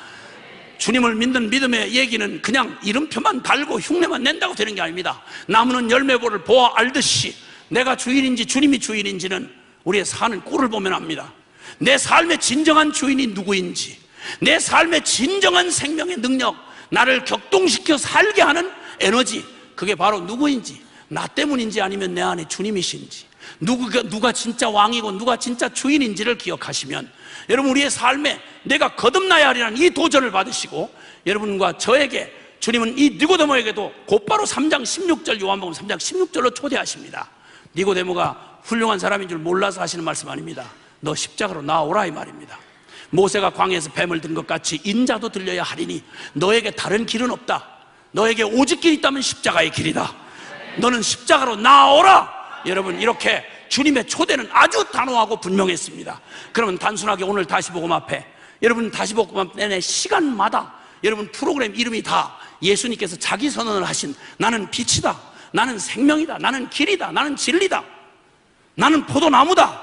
주님을 믿는 믿음의 얘기는 그냥 이름표만 달고 흉내만 낸다고 되는 게 아닙니다. 나무는 열매보를 보아 알듯이 내가 주인인지 주님이 주인인지는 우리의 사는 꼴을 보면 압니다. 내 삶의 진정한 주인이 누구인지, 내 삶의 진정한 생명의 능력, 나를 격동시켜 살게 하는 에너지, 그게 바로 누구인지, 나 때문인지 아니면 내 안에 주님이신지, 누가 진짜 왕이고 누가 진짜 주인인지를 기억하시면 여러분 우리의 삶에 내가 거듭나야 하리라는 이 도전을 받으시고 여러분과 저에게 주님은 이 니고데모에게도 곧바로 3장 16절 요한복음 3장 16절로 초대하십니다. 니고데모가 훌륭한 사람인 줄 몰라서 하시는 말씀 아닙니다. 너 십자가로 나오라 이 말입니다. 모세가 광야에서 뱀을 든 것 같이 인자도 들려야 하리니 너에게 다른 길은 없다. 너에게 오직 길이 있다면 십자가의 길이다. 너는 십자가로 나오라. 여러분 이렇게 주님의 초대는 아주 단호하고 분명했습니다. 그러면 단순하게 오늘 다시복음 앞에 여러분 다시복음 앞 내내 시간마다 여러분 프로그램 이름이 다 예수님께서 자기 선언을 하신 나는 빛이다, 나는 생명이다, 나는 길이다, 나는 진리다, 나는 포도나무다,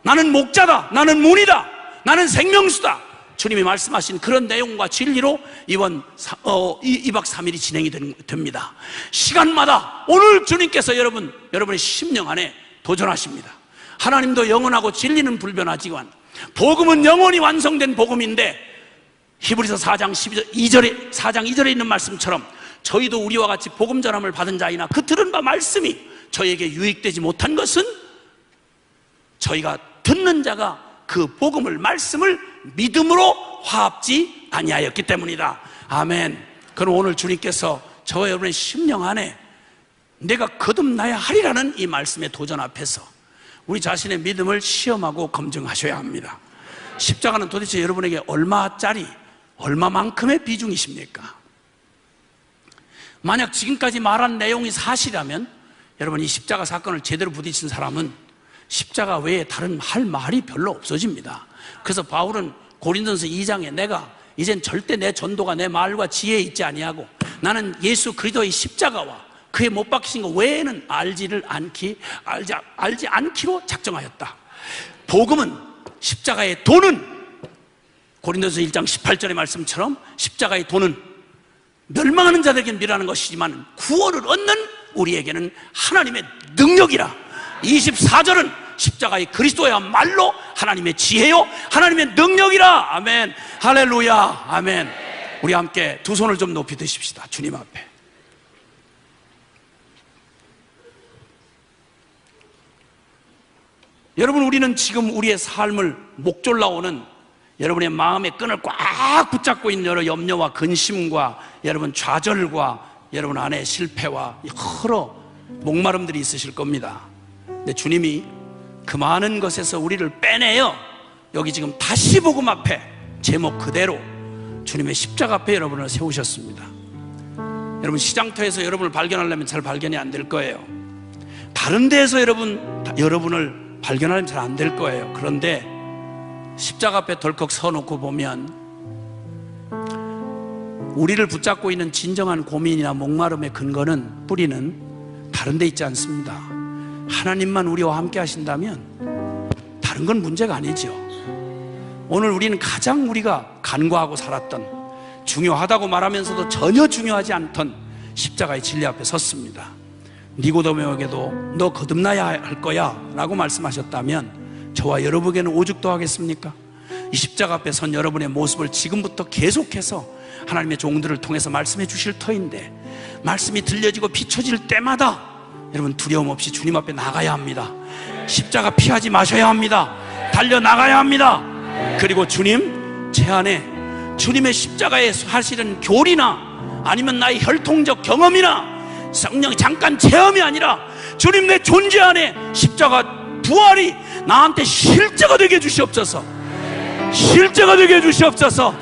나는 목자다, 나는 문이다, 나는 생명수다, 주님이 말씀하신 그런 내용과 진리로 이번 2박 3일이 진행이 됩니다. 시간마다 오늘 주님께서 여러분의 심령 안에 도전하십니다. 하나님도 영원하고 진리는 불변하지만 복음은 영원히 완성된 복음인데 히브리서 4장 2절에 있는 말씀처럼 저희도 우리와 같이 복음 전함을 받은 자이나 그 들은 바 말씀이 저희에게 유익되지 못한 것은 저희가 듣는 자가 그 복음을 말씀을 믿음으로 화합지 아니하였기 때문이다. 아멘. 그럼 오늘 주님께서 저와 여러분의 심령 안에 내가 거듭나야 하리라는 이 말씀의 도전 앞에서 우리 자신의 믿음을 시험하고 검증하셔야 합니다. 십자가는 도대체 여러분에게 얼마짜리, 얼마만큼의 비중이십니까? 만약 지금까지 말한 내용이 사실이라면 여러분, 이 십자가 사건을 제대로 부딪힌 사람은 십자가 외에 다른 할 말이 별로 없어집니다. 그래서 바울은 고린도전서 2장에 내가 이젠 절대 내 전도가 내 말과 지혜에 있지 아니하고 나는 예수 그리스도의 십자가와 그의 못 박히신 것 외에는 알지 않기로 작정하였다. 복음은 십자가의 도는 고린도서 1장 18절의 말씀처럼 십자가의 도는 멸망하는 자들에게는 미련한 것이지만 구원을 얻는 우리에게는 하나님의 능력이라. 24절은 십자가의 그리스도야말로 하나님의 지혜요 하나님의 능력이라. 아멘, 할렐루야, 아멘. 우리 함께 두 손을 좀 높이 드십시다. 주님 앞에. 여러분, 우리는 지금 우리의 삶을 목졸라오는 여러분의 마음의 끈을 꽉 붙잡고 있는 여러 염려와 근심과 여러분 좌절과 여러분 안에 실패와 여러 목마름들이 있으실 겁니다. 근데 주님이 그 많은 것에서 우리를 빼내어 여기 지금 다시 복음 앞에 제목 그대로 주님의 십자가 앞에 여러분을 세우셨습니다. 여러분, 시장터에서 여러분을 발견하려면 잘 발견이 안 될 거예요. 다른 데에서 여러분을 발견하려면 잘 안 될 거예요. 그런데 십자가 앞에 덜컥 서놓고 보면 우리를 붙잡고 있는 진정한 고민이나 목마름의 근거는, 뿌리는 다른 데 있지 않습니다. 하나님만 우리와 함께 하신다면 다른 건 문제가 아니죠. 오늘 우리는 가장 우리가 간과하고 살았던, 중요하다고 말하면서도 전혀 중요하지 않던 십자가의 진리 앞에 섰습니다. 니고데모에게도 너 거듭나야 할 거야 라고 말씀하셨다면 저와 여러분에게는 오죽도 하겠습니까? 이 십자가 앞에 선 여러분의 모습을 지금부터 계속해서 하나님의 종들을 통해서 말씀해 주실 터인데, 말씀이 들려지고 비춰질 때마다 여러분 두려움 없이 주님 앞에 나가야 합니다. 십자가 피하지 마셔야 합니다. 달려나가야 합니다. 그리고 주님, 제 안에 주님의 십자가에 사실은 교리나 아니면 나의 혈통적 경험이나 성령의 잠깐 체험이 아니라 주님 내 존재 안에 십자가 부활이 나한테 실제가 되게 해주시옵소서. 실제가 되게 해주시옵소서.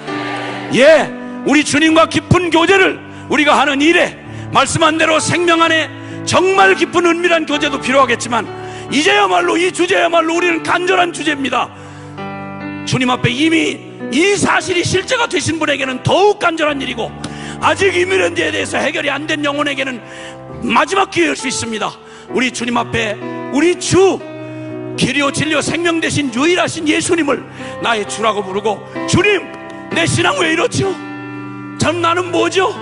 예, 우리 주님과 깊은 교제를 우리가 하는 일에 말씀한 대로 생명 안에 정말 깊은 은밀한 교제도 필요하겠지만 이제야말로 이 주제야말로 우리는 간절한 주제입니다. 주님 앞에 이미 이 사실이 실제가 되신 분에게는 더욱 간절한 일이고, 아직 이 미련에 대해서 해결이 안 된 영혼에게는 마지막 기회일 수 있습니다. 우리 주님 앞에 우리 주 길이요 진리요 생명 되신 유일하신 예수님을 나의 주라고 부르고, 주님, 내 신앙 왜 이렇죠? 참 나는 뭐죠?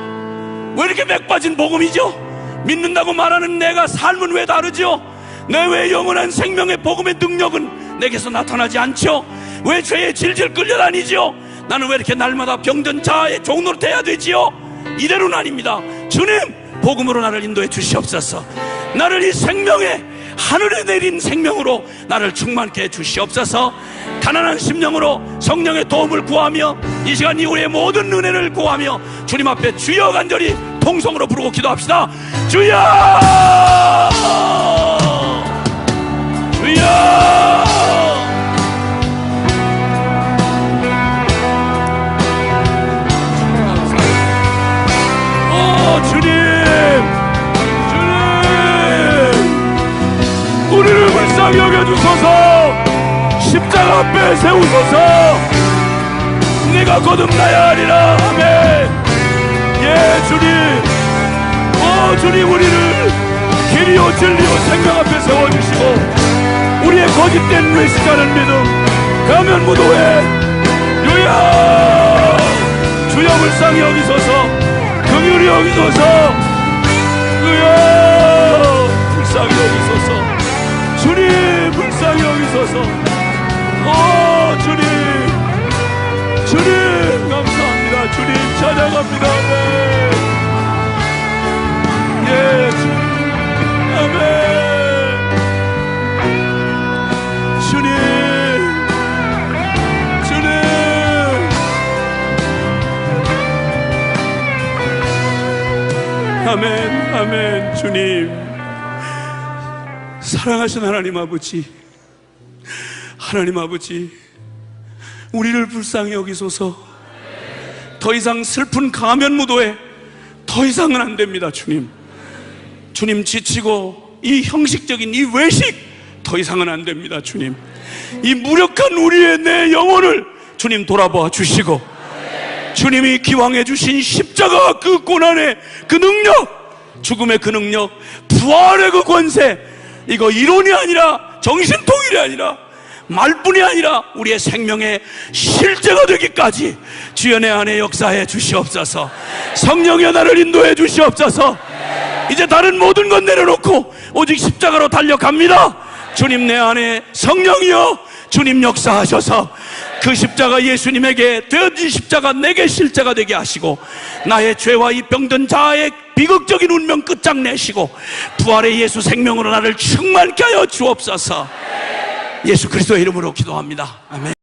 왜 이렇게 맥 빠진 복음이죠? 믿는다고 말하는 내가 삶은 왜 다르죠? 내 왜 영원한 생명의 복음의 능력은 내게서 나타나지 않죠? 왜 죄에 질질 끌려다니죠? 나는 왜 이렇게 날마다 병든 자의 종로로 돼야 되지요? 이대로는 아닙니다. 주님, 복음으로 나를 인도해 주시옵소서. 나를 이 생명의 하늘에 내린 생명으로 나를 충만케 해 주시옵소서. 가난한 심령으로 성령의 도움을 구하며 이 시간 이후의 모든 은혜를 구하며 주님 앞에 주여 간절히 통성으로 부르고 기도합시다. 주여! 주여! 주님, 우리를 불쌍히 여겨주소서. 십자가 앞에 세우소서. 내가 거듭나야 하리라. 아멘. 예, 주님, 주님, 우리를 길이요 진리요 생명 앞에 세워주시고 우리의 거짓된 외식하는 믿음 가면 무도회 주여, 주여 불쌍히 여기소서. 긍휼히 여기소서. 주여, 불쌍히 여기소서. 주님, 불쌍히 여기소서. 주님, 주님 감사합니다. 주님 찬양합니다. 아멘. 예, 주님. 아멘. 주님, 주님. 아멘, 아멘. 주님, 사랑하신 하나님 아버지, 하나님 아버지, 우리를 불쌍히 여기소서. 더 이상 슬픈 가면 무도에 더 이상은 안 됩니다. 주님, 주님, 지치고 이 형식적인 이 외식 더 이상은 안 됩니다. 주님, 이 무력한 우리의 내 영혼을 주님 돌아봐 주시고, 주님이 기왕해 주신 십자가 그 고난의 그 능력, 죽음의 그 능력, 부활의 그 권세, 이거 이론이 아니라, 정신통일이 아니라, 말뿐이 아니라 우리의 생명의 실제가 되기까지 주여 내 안에 역사해 주시옵소서. 성령의 나를 인도해 주시옵소서. 이제 다른 모든 것 내려놓고 오직 십자가로 달려갑니다. 주님 내 안에 성령이여 주님 역사하셔서 그 십자가, 예수님에게 되어진 십자가 내게 실제가 되게 하시고, 나의 죄와 이 병든 자아의 비극적인 운명 끝장내시고 부활의 예수 생명으로 나를 충만케 하여 주옵소서. 예수 그리스도의 이름으로 기도합니다. 아멘.